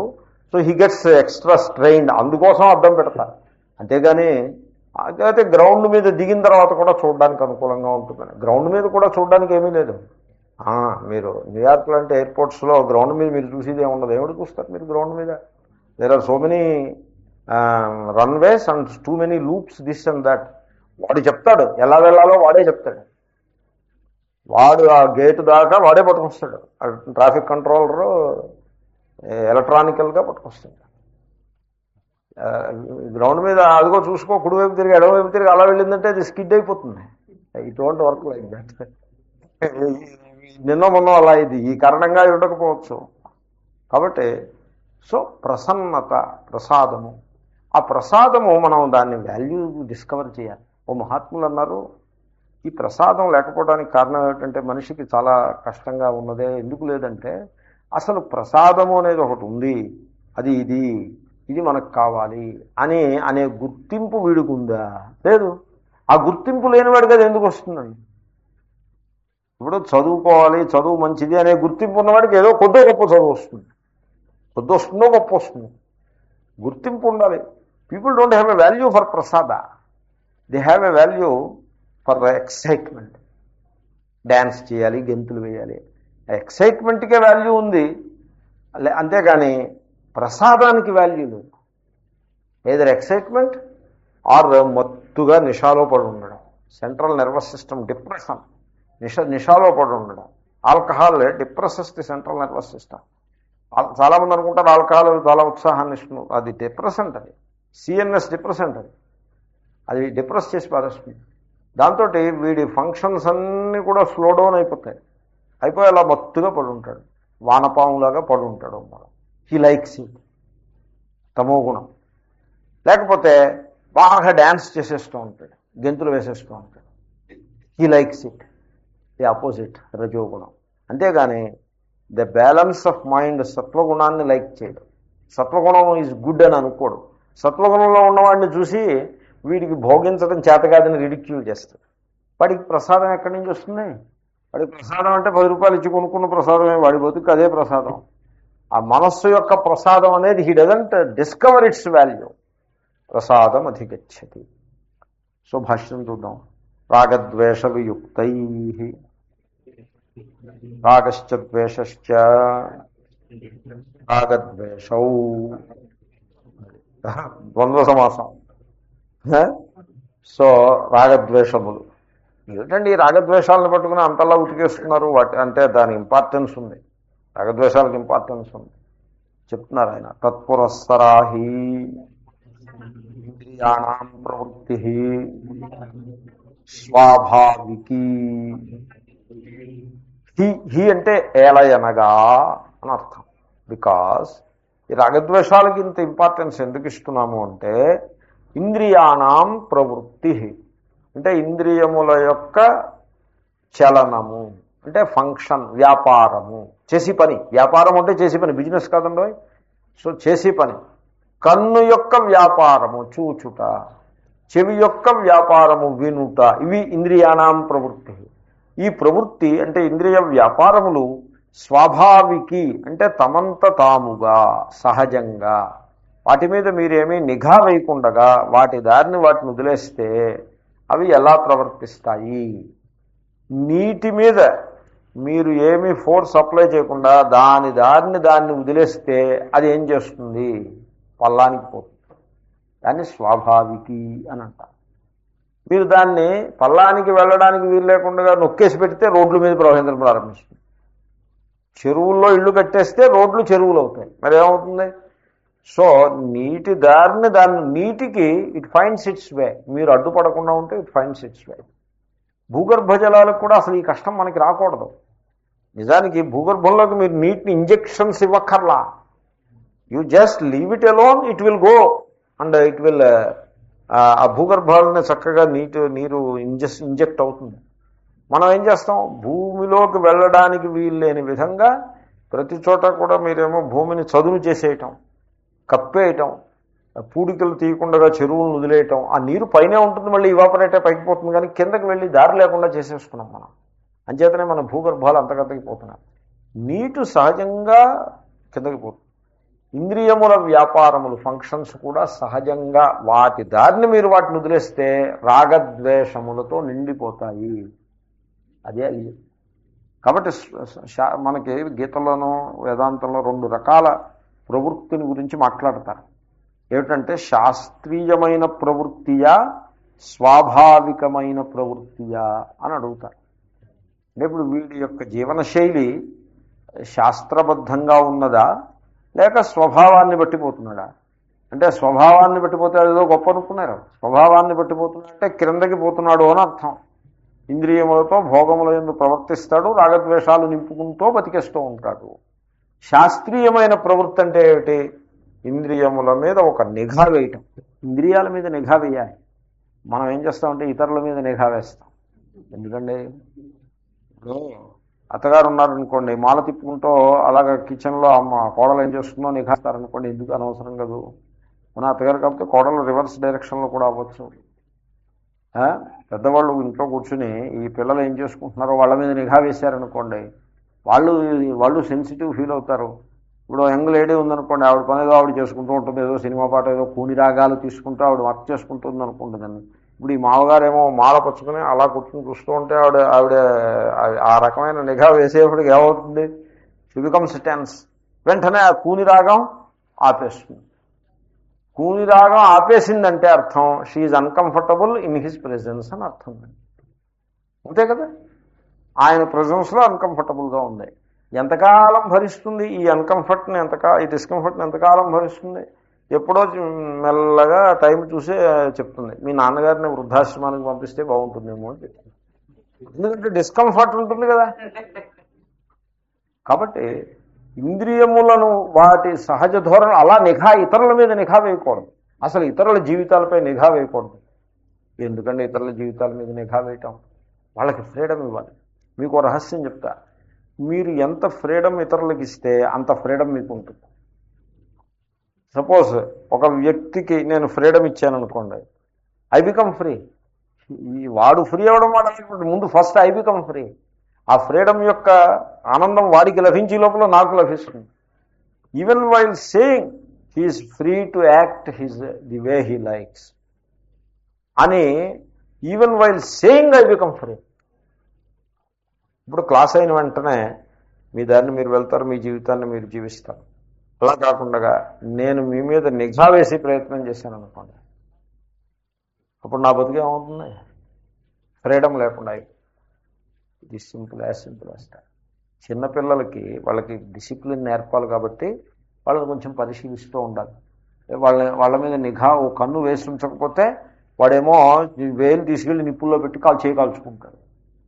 So he gets extra strain. అందుకోసం అద్దం పెడతారు. అంతేగాని అయితే గ్రౌండ్ మీద దిగిన తర్వాత కూడా చూడడానికి అనుకూలంగా ఉంటుందని. గ్రౌండ్ మీద కూడా చూడడానికి ఏమీ లేదు. మీరు న్యూయార్క్ లాంటి ఎయిర్పోర్ట్స్లో గ్రౌండ్ మీద మీరు చూసేది ఏముండదు. ఏమిటి చూస్తారు మీరు గ్రౌండ్ మీద? There are so many runways and too many loops, this and that. వాడు చెప్తాడు ఎలా వెళ్ళాలో, వాడే చెప్తాడు. వాడు ఆ గేటు దాకా వాడే పట్టుకొస్తాడు. ట్రాఫిక్ కంట్రోలరు ఎలక్ట్రానికల్గా పట్టుకొస్తాడు. గ్రౌండ్ మీద అదిగో చూసుకో, కుడివైపు తిరిగి ఎడవైపు తిరిగి అలా వెళ్ళిందంటే అది స్కిడ్ అయిపోతుంది. It won't work like that. నిన్న మొన్న అలా ఇది ఈ కారణంగా ఉండకపోవచ్చు. కాబట్టి సో ప్రసన్నత, ప్రసాదము, ఆ ప్రసాదము మనం దాన్ని వాల్యూ డిస్కవర్ చేయాలి. ఓ మహాత్ములు అన్నారు, ఈ ప్రసాదం లేకపోవడానికి కారణం ఏమిటంటే మనిషికి చాలా కష్టంగా ఉన్నదే. ఎందుకు లేదంటే అసలు ప్రసాదము అనేది ఒకటి ఉంది, అది ఇది మనకు కావాలి అనే గుర్తింపు వీడికి ఉందా? లేదు. ఆ గుర్తింపు లేనివాడికి అది ఎందుకు వస్తుందండి? ఇప్పుడు చదువుకోవాలి, చదువు మంచిది అనే గుర్తింపు ఉన్నవాడికి ఏదో కొద్దో గొప్ప చదువు వస్తుంది, కొద్ది వస్తుందో గొప్ప వస్తుంది. గుర్తింపు ఉండాలి. People don't have a value for prasada, they have a value for excitement. Dance చేయాలి, గెంతులు వేయాలి, ఎక్సైట్మెంట్కే వాల్యూ ఉంది, అంతేగాని ప్రసాదానికి వాల్యూ లేదు. ఏదర్ ఎక్సైట్మెంట్ ఆర్ మత్తుగా నిషాలో పడి ఉండడం, సెంట్రల్ నర్వస్ సిస్టమ్ డిప్రెషన్, నిషాలో పడి ఉండడం. Alcohol depresses the central nervous system. చాలామంది అనుకుంటారు ఆల్కహాల్ చాలా ఉత్సాహాన్ని ఇస్తుంది, అది డిప్రెసెంట్, అది సిఎన్ఎస్ డిప్రెసెంట్, అది డిప్రెస్ చేసి పారేస్తుంది. దాంతో వీడి ఫంక్షన్స్ అన్నీ కూడా స్లో డౌన్ అయిపోతాయి. అయిపోయి అలా మత్తుగా పడి ఉంటాడు, వానపాములాగా పడి ఉంటాడు. మనం హీ లైక్స్ ఇట్, తమో గుణం. లేకపోతే బాగా డ్యాన్స్ చేసేస్తూ ఉంటాడు, గెంతులు వేసేస్తూ ఉంటాడు, he likes it, the opposite, రజోగుణం. అంతేగాని ద బ్యాలెన్స్ ఆఫ్ మైండ్ సత్వగుణాన్ని లైక్ చేయడం. సత్వగుణం ఈజ్ గుడ్ అని అనుకోడు. సత్వగుణంలో ఉన్నవాడిని చూసి వీడికి భోగించడం చేతకాదని రిడిక్యూల్ చేస్తాడు. వాడికి ప్రసాదం ఎక్కడి నుంచి వస్తుంది? వాడికి ప్రసాదం అంటే 10 రూపాయలు ఇచ్చి కొనుక్కున్న ప్రసాదమే, వాడి బతుకు అదే ప్రసాదం. ఆ మనస్సు యొక్క ప్రసాదం అనేది he doesn't discover it's value. ప్రసాదం అధిగచ్చతి. సో భాష్యం చూద్దాం. రాగద్వేష వియుక్తై, రాగశ్చ ద్వేషశ్చ రాగద్వేషౌ, ద్వంద్వ సమాసం. సో రాగద్వేషములు ఏమిటండి? ఈ రాగద్వేషాలను పట్టుకుని అంతలా ఉతికేస్తున్నారు. వాటి అంటే దాని ఇంపార్టెన్స్ ఉంది, రాగద్వేషాలకు ఇంపార్టెన్స్ ఉంది. చెప్తున్నారు ఆయన. తత్పురస్సరాహి ఇంద్రియాణం ప్రవృత్తి స్వాభావికీ. హి అంటే ఏలయనగా అని అర్థం. బికాస్ ఈ రాగద్వేషాలకి ఇంత ఇంపార్టెన్స్ ఎందుకు ఇస్తున్నాము అంటే, ఇంద్రియాణం ప్రవృత్తి అంటే ఇంద్రియముల యొక్క చలనము, అంటే ఫంక్షన్, వ్యాపారము, చేసి పని. వ్యాపారం అంటే చేసి పని, బిజినెస్ కాదండి. సో చేసి పని. కన్ను యొక్క వ్యాపారము చూచుట, చెవి యొక్క వ్యాపారము వినుట, ఇవి ఇంద్రియాణం ప్రవృత్తి. ఈ ప్రవృత్తి అంటే ఇంద్రియ వ్యాపారములు స్వాభావికి అంటే తమంత తాముగా, సహజంగా, వాటి మీద మీరేమీ నిఘా వేయకుండగా వాటి దారిని వాటిని వదిలేస్తే అవి ఎలా ప్రవర్తిస్తాయి? నీటి మీద మీరు ఏమీ ఫోర్స్ అప్లై చేయకుండా దాని దారిని దాన్ని వదిలేస్తే అది ఏం చేస్తుంది? పల్లానికి పోతుంది. దాన్ని స్వాభావికి అని అంటారు. మీరు దాన్ని పల్లానికి వెళ్ళడానికి వీలు లేకుండా నొక్కేసి పెడితే రోడ్ల మీద ప్రవహించడం ప్రారంభిస్తుంది. చెరువుల్లో ఇళ్ళు కట్టేస్తే రోడ్లు చెరువులు అవుతాయి. మరి ఏమవుతుంది? సో నీటి దారిని దాన్ని, నీటికి ఇట్ ఫైండ్స్ ఇట్స్ వే. మీరు అడ్డుపడకుండా ఉంటే ఇట్ ఫైండ్స్ ఇట్స్ వే. భూగర్భ జలాలకు కూడా అసలు ఈ కష్టం మనకి రాకూడదు. నిజానికి భూగర్భంలోకి మీరు నీటిని ఇంజెక్షన్స్ ఇవ్వక్కర్లా. You just leave it alone, it will go and it will, ఆ భూగర్భాలని చక్కగా నీరు ఇంజెక్ట్ అవుతుంది. మనం ఏం చేస్తాం? భూమిలోకి వెళ్ళడానికి వీలు లేని విధంగా ప్రతి చోట కూడా మీరేమో భూమిని చదును చేసేయటం, కప్పేయటం, పూడికలు తీయకుండా చెరువులను వదిలేయటం. ఆ నీరు పైనే ఉంటుంది, మళ్ళీ ఇవాపరేటే పైకి పోతుంది, కానీ కిందకి వెళ్ళి దారి లేకుండా చేసేసుకున్నాం మనం. అంచేతనే మన భూగర్భాలు అంతకంతకి పోతున్నాయి. నీటు సహజంగా కిందకి పోతుంది. ఇంద్రియముల వ్యాపారములు, ఫంక్షన్స్ కూడా సహజంగా వాటి దారిని మీరు వాటిని వదిలేస్తే రాగద్వేషములతో నిండిపోతాయి. అదే ఇది. కాబట్టి మనకి గీతలోనూ వేదాంతంలో 2 రకాల ప్రవృత్తిని గురించి మాట్లాడతారు. ఏమిటంటే శాస్త్రీయమైన ప్రవృత్తియా, స్వాభావికమైన ప్రవృత్తియా అని అడుగుతారు. అంటే ఇప్పుడు వీడి యొక్క జీవనశైలి శాస్త్రబద్ధంగా ఉన్నదా లేక స్వభావాన్ని బట్టిపోతున్నాడా? అంటే స్వభావాన్ని బట్టిపోతే ఏదో గొప్ప అనుకున్నారు. స్వభావాన్ని బట్టిపోతున్నాడంటే క్రిందకి పోతున్నాడు అని అర్థం. ఇంద్రియములతో భోగముల యందు ప్రవర్తిస్తాడు, రాగద్వేషాలు నింపుకుంటూ బతికేస్తూ ఉంటాడు. శాస్త్రీయమైన ప్రవృత్తి అంటే ఏమిటి? ఇంద్రియముల మీద ఒక నిఘా వేయటం. ఇంద్రియాల మీద నిఘా వేయాలి. మనం ఏం చేస్తామంటే ఇతరుల మీద నిఘా వేస్తాం. ఎందుకండి, ఇప్పుడు అత్తగారు ఉన్నారనుకోండి, మాల తిప్పుకుంటూ అలాగ కిచెన్లో అమ్మ కోడలు ఏం చేస్తుందో నిఘాస్తారనుకోండి, ఎందుకు అనవసరం కాదు. మన అత్తగారు కాకపోతే కోడలు రివర్స్ డైరెక్షన్లో కూడా అవ్వచ్చు. పెద్దవాళ్ళు ఇంట్లో కూర్చుని ఈ పిల్లలు ఏం చేసుకుంటున్నారో వాళ్ళ మీద నిఘా వేశారనుకోండి, వాళ్ళు సెన్సిటివ్ ఫీల్ అవుతారు. ఇప్పుడు యంగ్ లేడీ ఉందనుకోండి, ఆవిడ పని ఏదో ఆవిడ చేసుకుంటూ ఉంటుంది, ఏదో సినిమా పాట ఏదో కూని రాగాలు తీసుకుంటూ ఆవిడ వర్క్ చేసుకుంటుంది అనుకుంటుందండి. ఇప్పుడు ఈ మామగారేమో మాల పచ్చుకొని అలా కూర్చుని చూస్తూ ఉంటే ఆవిడ ఆ రకమైన నిఘా వేసేప్పటికి ఏమవుతుంది? She becomes tense. వెంటనే ఆ కూని రాగం ఆపేస్తుంది. కూని రాగం ఆపేసిందంటే అర్థం she is uncomfortable in his presence అని అర్థం. అంతే కదా, ఆయన ప్రెజెన్స్లో అన్కంఫర్టబుల్గా ఉంది. ఎంతకాలం భరిస్తుంది ఈ అన్కంఫర్ట్ని? ఈ డిస్కంఫర్ట్ని ఎంతకాలం భరిస్తుంది? ఎప్పుడో మెల్లగా టైం చూసి చెప్తుంది, మీ నాన్నగారిని వృద్ధాశ్రమానికి పంపిస్తే బాగుంటుందేమో అని చెప్తుంది. ఎందుకంటే డిస్కంఫర్ట్ ఉంటుంది కదా. కాబట్టి ఇంద్రియములను వాటి సహజ ధోరణి అలా ఇతరుల మీద నిఘా వేయకూడదు. అసలు ఇతరుల జీవితాలపై నిఘా వేయకూడదు. ఎందుకంటే ఇతరుల జీవితాల మీద నిఘా వేయటం, వాళ్ళకి ఫ్రీడమ్ ఇవ్వాలి. మీకు రహస్యం చెప్తా, మీరు ఎంత ఫ్రీడమ్ ఇతరులకు ఇస్తే అంత ఫ్రీడమ్ మీకు ఉంటుంది. సపోజ్ ఒక వ్యక్తికి నేను ఫ్రీడమ్ ఇచ్చాను అనుకోండి, ఐ బికమ్ ఫ్రీ. వాడు ఫ్రీ అవ్వడం ముందు ఫస్ట్ ఐ బికమ్ ఫ్రీ. ఆ ఫ్రీడమ్ యొక్క ఆనందం వాడికి లభించే లోపల నాకు లభిస్తుంది. Even while saying he is free to act the way he likes అని, even while saying I become free. ఇప్పుడు క్లాస్ అయిన వెంటనే మీ దారిని మీరు వెళ్తారు, మీ జీవితాన్ని మీరు జీవిస్తారు. అలా కాకుండా నేను మీ మీద నిఘా వేసి ప్రయత్నం చేశాను అనుకోండి, అప్పుడు నా బతుకు ఏమవుతుంది? ఫ్రీడమ్ లేకుండా. ఇది సింపుల్ యాజ్ చిన్నపిల్లలకి వాళ్ళకి డిసిప్లిన్ నేర్పాలి కాబట్టి వాళ్ళని కొంచెం పరిశీలిస్తూ ఉండాలి. వాళ్ళ మీద నిఘా ఓ కన్ను వేసి ఉంచకపోతే వాడేమో వేలు తీసుకెళ్ళి నిప్పుల్లో పెట్టి కాల్చుకుంటాడు,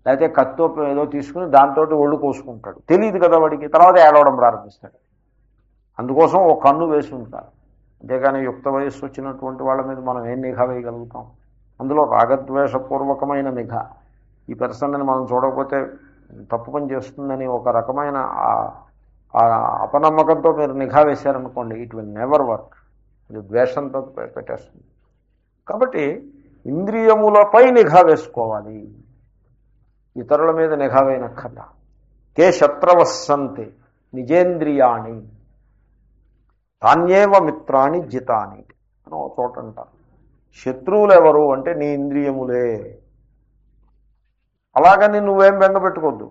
లేకపోతే కత్తో ఏదో తీసుకుని దాంతో ఒళ్ళు కోసుకుంటాడు. తెలియదు కదా వాడికి, తర్వాత ఏడవడం ప్రారంభిస్తాడు. అందుకోసం ఓ కన్ను వేసి ఉంటారు. అంతేగాని యుక్త వయస్సు వచ్చినటువంటి వాళ్ళ మీద మనం ఏం నిఘా వేయగలుగుతాం? అందులో రాగద్వేషపూర్వకమైన నిఘా. ఈ పర్సన్ని మనం చూడకపోతే తప్పు పని చేస్తుందని ఒక రకమైన అపనమ్మకంతో మీరు నిఘా వేశారనుకోండి, ఇట్ విల్ నెవర్ వర్క్. ఇది ద్వేషంతో పెట్టేస్తుంది. కాబట్టి ఇంద్రియములపై నిఘా వేసుకోవాలి, ఇతరుల మీద నిఘా వేయనక్కర్లా. కే శత్రవస్సంతి నిజేంద్రియాణి తాన్యేవ మిత్రాణి జితాని అని ఒక చోట అంటారు. శత్రువులు ఎవరు అంటే నీ ఇంద్రియములే. అలాగని నువ్వేం బెంగపెట్టుకోవద్దు.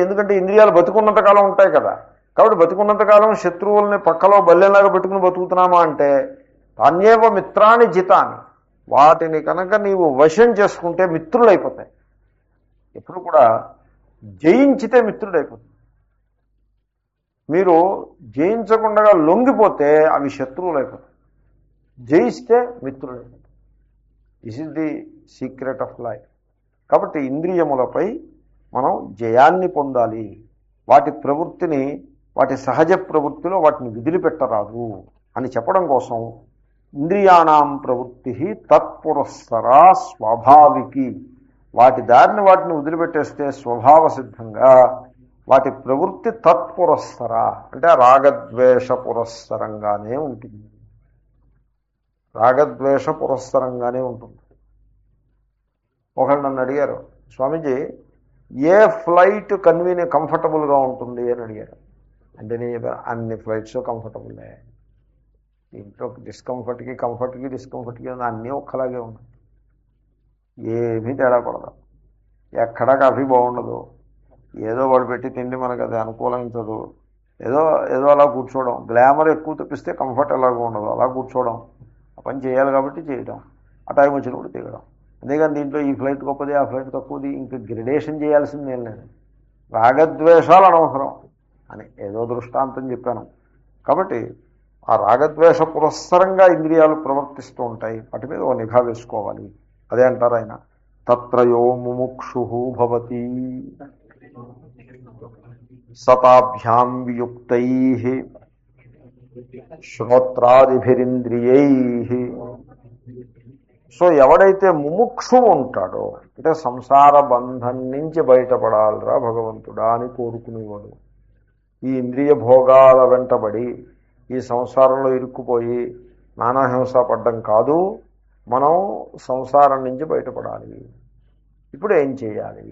ఎందుకంటే ఇంద్రియాలు బతుకున్నంతకాలం ఉంటాయి కదా. కాబట్టి బతుకున్నంతకాలం శత్రువుల్ని పక్కలో బల్లెలాగా పెట్టుకుని బతుకుతున్నామా అంటే తాన్యేవ మిత్రాణి జితాని, వాటిని కనుక నీవు వశం చేసుకుంటే మిత్రులైపోతాయి. ఎప్పుడు కూడా జయించితే మిత్రుడైపోతుంది. మీరు జయించకుండా లొంగిపోతే అవి శత్రువులు అయిపోతాయి. జయిస్తే మిత్రులు అయిపోతాయి. This is the secret of life. కాబట్టి ఇంద్రియములపై మనం జయాన్ని పొందాలి. వాటి ప్రవృత్తిని, వాటి సహజ ప్రవృత్తిలో వాటిని విదిలిపెట్టరాదు అని చెప్పడం కోసం ఇంద్రియాణం ప్రవృత్తి తత్పురస్సరా స్వాభావికి, వాటి దారిని వాటిని వదిలిపెట్టేస్తే స్వభావ సిద్ధంగా వాటి ప్రవృత్తి తత్పురస్సర అంటే రాగద్వేష పురస్సరంగానే ఉంటుంది. రాగద్వేష పురస్సరంగానే ఉంటుంది. ఒకళ్ళు నన్ను అడిగారు, స్వామీజీ ఏ ఫ్లైట్ కంఫర్టబుల్గా ఉంటుంది అని అడిగారు. అంటే నేను అన్ని ఫ్లైట్స్ కంఫర్టబుల్లే, దీంట్లో కంఫర్ట్కి డిస్కంఫర్ట్కి అన్నీ ఒక్కలాగే ఉన్నాయి, ఏమీ తేడా పడదు. ఎక్కడా కాఫీ బాగుండదు, ఏదో వాడు పెట్టి తిండి మనకు అది అనుకూలించదు, ఏదో అలా కూర్చోవడం. గ్లామర్ ఎక్కువ తెప్పిస్తే కంఫర్ట్ ఎలాగో ఉండదు, అలా కూర్చోవడం. ఆ పని చేయాలి కాబట్టి చేయడం, ఆ టైం వచ్చినప్పుడు దిగడం. అంతేగాని దీంట్లో ఈ ఫ్లైట్ గొప్పది, ఆ ఫ్లైట్ తక్కువది, ఇంకా గ్రెడేషన్ చేయాల్సింది ఏం లేదు. రాగద్వేషాలు అనవసరం అని ఏదో దృష్టాంతం చెప్పాను. కాబట్టి ఆ రాగద్వేష పురస్సరంగా ఇంద్రియాలు ప్రవర్తిస్తూ ఉంటాయి, వాటి మీద ఓ నిఘా వేసుకోవాలి. అదే అంటారు ఆయన, తత్రయో ముముక్షు భవతి సతాభ్యాం వియుక్తై శ్రోత్రాదిభిరింద్రియై. సో ఎవడైతే ముముక్షు ఉంటాడో, అంటే సంసార బంధం నుంచి బయటపడాలిరా భగవంతుడా అని కోరుకునేవాడు, ఈ ఇంద్రియ భోగాల వెంటబడి ఈ సంసారంలో ఇరుక్కుపోయి నానాహింస పడ్డం కాదు, మనం సంసారం నుంచి బయటపడాలి. ఇప్పుడు ఏం చేయాలి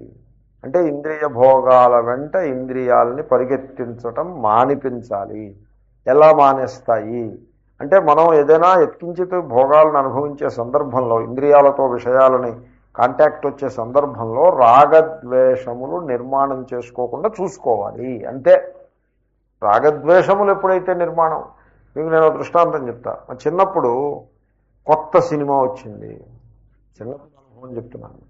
అంటే ఇంద్రియ భోగాల వెంట ఇంద్రియాలని పరిగెత్తించటం మానిపించాలి. ఎలా మానేస్తాయి అంటే, మనం ఏదైనా ఎత్కించితే భోగాలను అనుభవించే సందర్భంలో, ఇంద్రియాలతో విషయాలని కాంటాక్ట్ వచ్చే సందర్భంలో రాగద్వేషములు నిర్మాణం చేసుకోకుండా చూసుకోవాలి అంతే. రాగద్వేషములు ఎప్పుడైతే నిర్మాణం, మీకు నేను దృష్టాంతం చెప్తా. చిన్నప్పుడు కొత్త సినిమా వచ్చింది, చిన్నప్పుడు అనుభవం చెప్తున్నాను.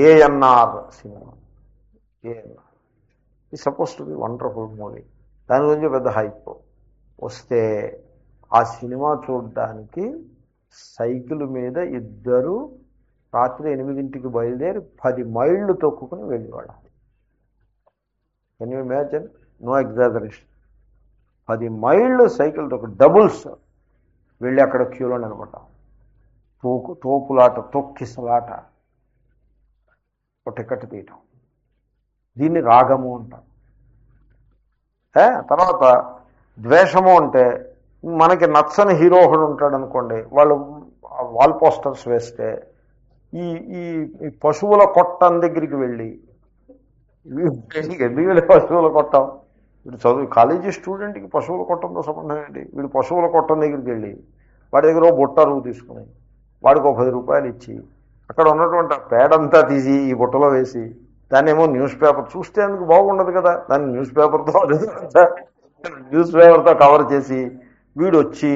ఏఎన్ఆర్ సినిమా, ఏఎన్ఆర్ ఈ suppose to be wonderful movie. దాని గురించి పెద్ద హైప్ వస్తే ఆ సినిమా చూడడానికి సైకిల్ మీద ఇద్దరు రాత్రి 8ంటికి బయలుదేరి 10 మైళ్ళు తొక్కుని వెళ్ళేవాడు. Can you imagine? No exaggeration. 10 మైళ్ళు సైకిల్ తొక్కు, డబుల్స్ వెళ్ళి అక్కడ క్యూలో నిలబడ్డాం. తోపులాట, తొక్కిసలాట, ఒక టికెట్ తీయటం. దీన్ని రాగము అంటారు. తర్వాత ద్వేషము అంటే, మనకి నచ్చని హీరో ఒకడు ఉంటాడు అనుకోండి, వాళ్ళు వాల్ పోస్టర్స్ వేస్తే ఈ ఈ పశువుల కొట్టం దగ్గరికి వెళ్ళి, వీళ్ళ పశువుల కొట్టం, వీడు చదువు కాలేజీ స్టూడెంట్కి పశువుల కొట్టంతో సంబంధం ఏంటి? వీడు పశువుల కొట్టం దగ్గరికి వెళ్ళి వాడి దగ్గర బుట్ట అరువు తీసుకుని వాడికి 10 రూపాయలు ఇచ్చి అక్కడ ఉన్నటువంటి ఆ పేడంతా తీసి ఈ బుట్టలో వేసి దాన్ని ఏమో న్యూస్ పేపర్, చూస్తే అందుకు బాగుండదు కదా, దాన్ని న్యూస్ పేపర్తో కవర్ చేసి వీడు వచ్చి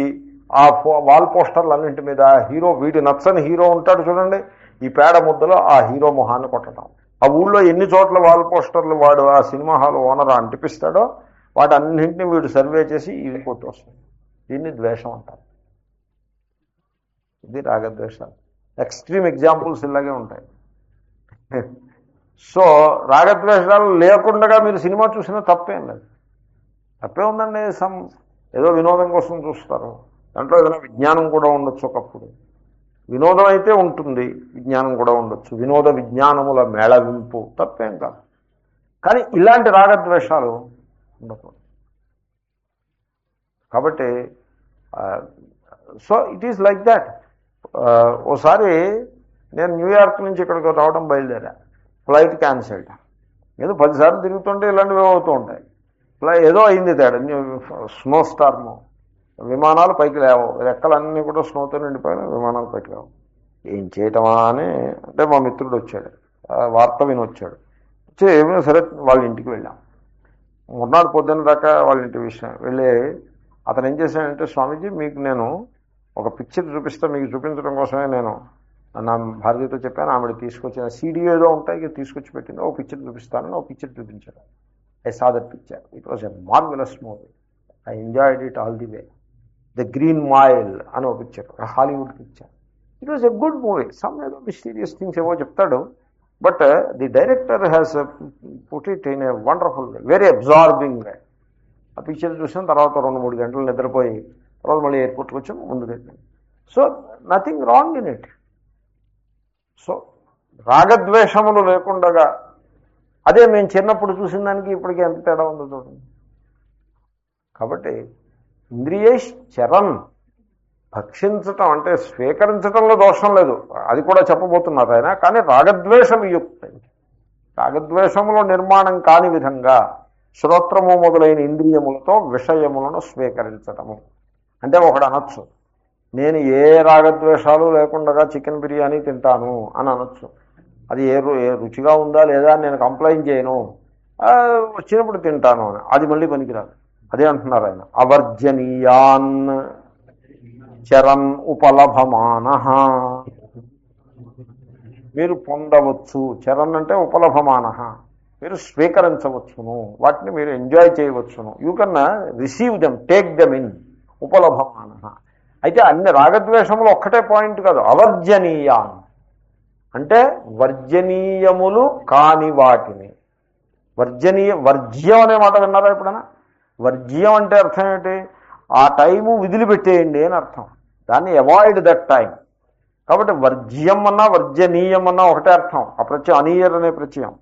ఆ వాల్ పోస్టర్లు అన్నింటి మీద హీరో, వీడి నచ్చని హీరో ఉంటాడు చూడండి, ఈ పేడ ముద్దలో ఆ హీరో మొహాన్ని కొట్టడం. ఆ ఊళ్ళో ఎన్ని చోట్ల వాల్ పోస్టర్లు వాడు ఆ సినిమా హాల్ ఓనర్ అంటిపిస్తాడో వాటి అన్నింటినీ వీడు సర్వే చేసి ఇది కొట్టి వస్తుంది. దీన్ని ద్వేషం అంటారు. ఇది రాగద్వేషాలు. ఎక్స్ట్రీమ్ ఎగ్జాంపుల్స్ ఇలాగే ఉంటాయి. సో రాగద్వేషాలు లేకుండా మీరు సినిమా చూసినా తప్పేం లేదు. తప్పే ఉందండి. ఏదో వినోదం కోసం చూస్తారు, దాంట్లో ఏదైనా విజ్ఞానం కూడా ఉండొచ్చు. ఒకప్పుడు వినోదం అయితే ఉంటుంది, విజ్ఞానం కూడా ఉండొచ్చు. వినోద విజ్ఞానముల మేళవింపు తప్పేం కాదు. కానీ ఇలాంటి రాగద్వేషాలు ఉండకూడదు. కాబట్టి so it is like that. ఓసారి నేను న్యూయార్క్ నుంచి ఇక్కడికి రావడం బయలుదేరా, ఫ్లైట్ క్యాన్సిల్డ్. ఏదో 10 సార్లు తిరుగుతుంటే ఇలాంటివి అవుతూ ఉంటాయి. ఏదో అయింది తేడా, స్నో స్టార్మ్, విమానాలు పైకి లేవు, రెక్కలన్నీ కూడా స్నోతో నిండిపోయిన విమానాలు పైకి లేవు. ఏం చేయటమా అని అంటే మా మిత్రుడు వచ్చాడు, వార్త విని వచ్చాడు. వచ్చి ఏమైనా సరే వాళ్ళ ఇంటికి వెళ్ళాం. మొన్నటి పొద్దున్న దాకా వాళ్ళ ఇంటి విషయం వెళ్ళి అతను ఏం చేశాడంటే, స్వామీజీ మీకు నేను ఒక పిక్చర్ చూపిస్తా, మీకు చూపించడం కోసమే నేను నా భార్యతో చెప్పాను, ఆవిడ తీసుకొచ్చిన సీడీ ఏదో ఉంటాయి తీసుకొచ్చి పెట్టింది, ఒక పిక్చర్ చూపిస్తానని ఒక పిక్చర్ చూపించాడు. I saw that picture. It was a marvellous movie. I enjoyed it all the way. The Green Mile అని ఒక picture, Hollywood picture. It was a good movie. Some ఏదో మిస్టీరియస్ థింగ్స్ ఏవో చెప్తాడు, but the director has put it in a wonderful way, very absorbing way. ఆ పిక్చర్ చూసిన తర్వాత 2-3 గంటలు నిద్రపోయి తర్వాత మళ్ళీ ఎయిర్పోర్ట్కి వచ్చి ముందుకు వెళ్ళింది. So nothing wrong in it. So రాగద్వేషములు లేకుండగా, అదే మేము చిన్నప్పుడు చూసిన దానికి ఇప్పటికీ ఎంత తేడా ఉందో చూడండి. కాబట్టి ఇంద్రియేశ్చరన్, భక్షించటం అంటే స్వీకరించటంలో దోషం లేదు, అది కూడా చెప్పబోతున్నారు ఆయన. కానీ రాగద్వేషం యుక్తం, రాగద్వేషములో నిర్మాణం కాని విధంగా శ్రోత్రము మొదలైన ఇంద్రియములతో విషయములను స్వీకరించటము. అంటే ఒకడు అనొచ్చు, నేను ఏ రాగద్వేషాలు లేకుండా చికెన్ బిర్యానీ తింటాను అని అనొచ్చు. అది ఏ రుచిగా ఉందా లేదా అని నేను కంప్లైంట్ చేయను, వచ్చినప్పుడు తింటాను అని. అది మళ్ళీ పనికిరాదు. అదే అంటున్నారు ఆయన, అవర్జనీయాన్ చరన్ ఉపలభమాన. మీరు పొందవచ్చు, చరన్ అంటే ఉపలభమాన, మీరు స్వీకరించవచ్చును, వాటిని మీరు ఎంజాయ్ చేయవచ్చును. You can receive them, take them in, ఉపలభమాన. అయితే అన్ని రాగద్వేషములు ఒక్కటే పాయింట్ కాదు. అవర్జనీయాన్ అంటే వర్జనీయములు కాని వాటిని. వర్జ్యం అనే మాట విన్నారా ఎప్పుడైనా? వర్జ్యం అంటే అర్థం ఏంటి? ఆ టైము విదిలిపెట్టేయండి అని అర్థం. దాన్ని అవాయిడ్ దట్ టైం. కాబట్టి వర్జ్యం అన్నా వర్జనీయం అన్నా ఒకటే అర్థం. ఆ ప్రత్యయం అనీయర్ అనే ప్రత్యయం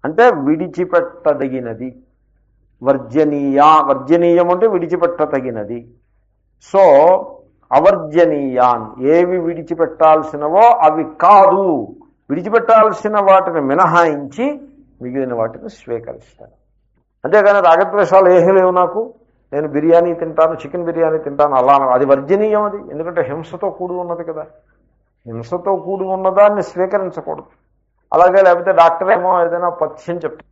అంటే విడిచిపెట్టదగినది. వర్జనీయం అంటే విడిచిపెట్టదగినది. సో అవర్జనీయాన్, ఏవి విడిచిపెట్టాల్సినవో అవి కాదు, విడిచిపెట్టాల్సిన వాటిని మినహాయించి మిగిలిన వాటిని స్వీకరిస్తాను. అంతేగాని రాగద్వేషాలు ఏమీ లేవు నాకు, నేను బిర్యానీ తింటాను, చికెన్ బిర్యానీ తింటాను అలా, అది వర్జనీయం. అది ఎందుకంటే హింసతో కూడి ఉన్నది కదా. హింసతో కూడి ఉన్నదాన్ని స్వీకరించకూడదు. అలాగే లేకపోతే డాక్టర్ ఏమో ఏదైనా పథ్యం చెప్తారు,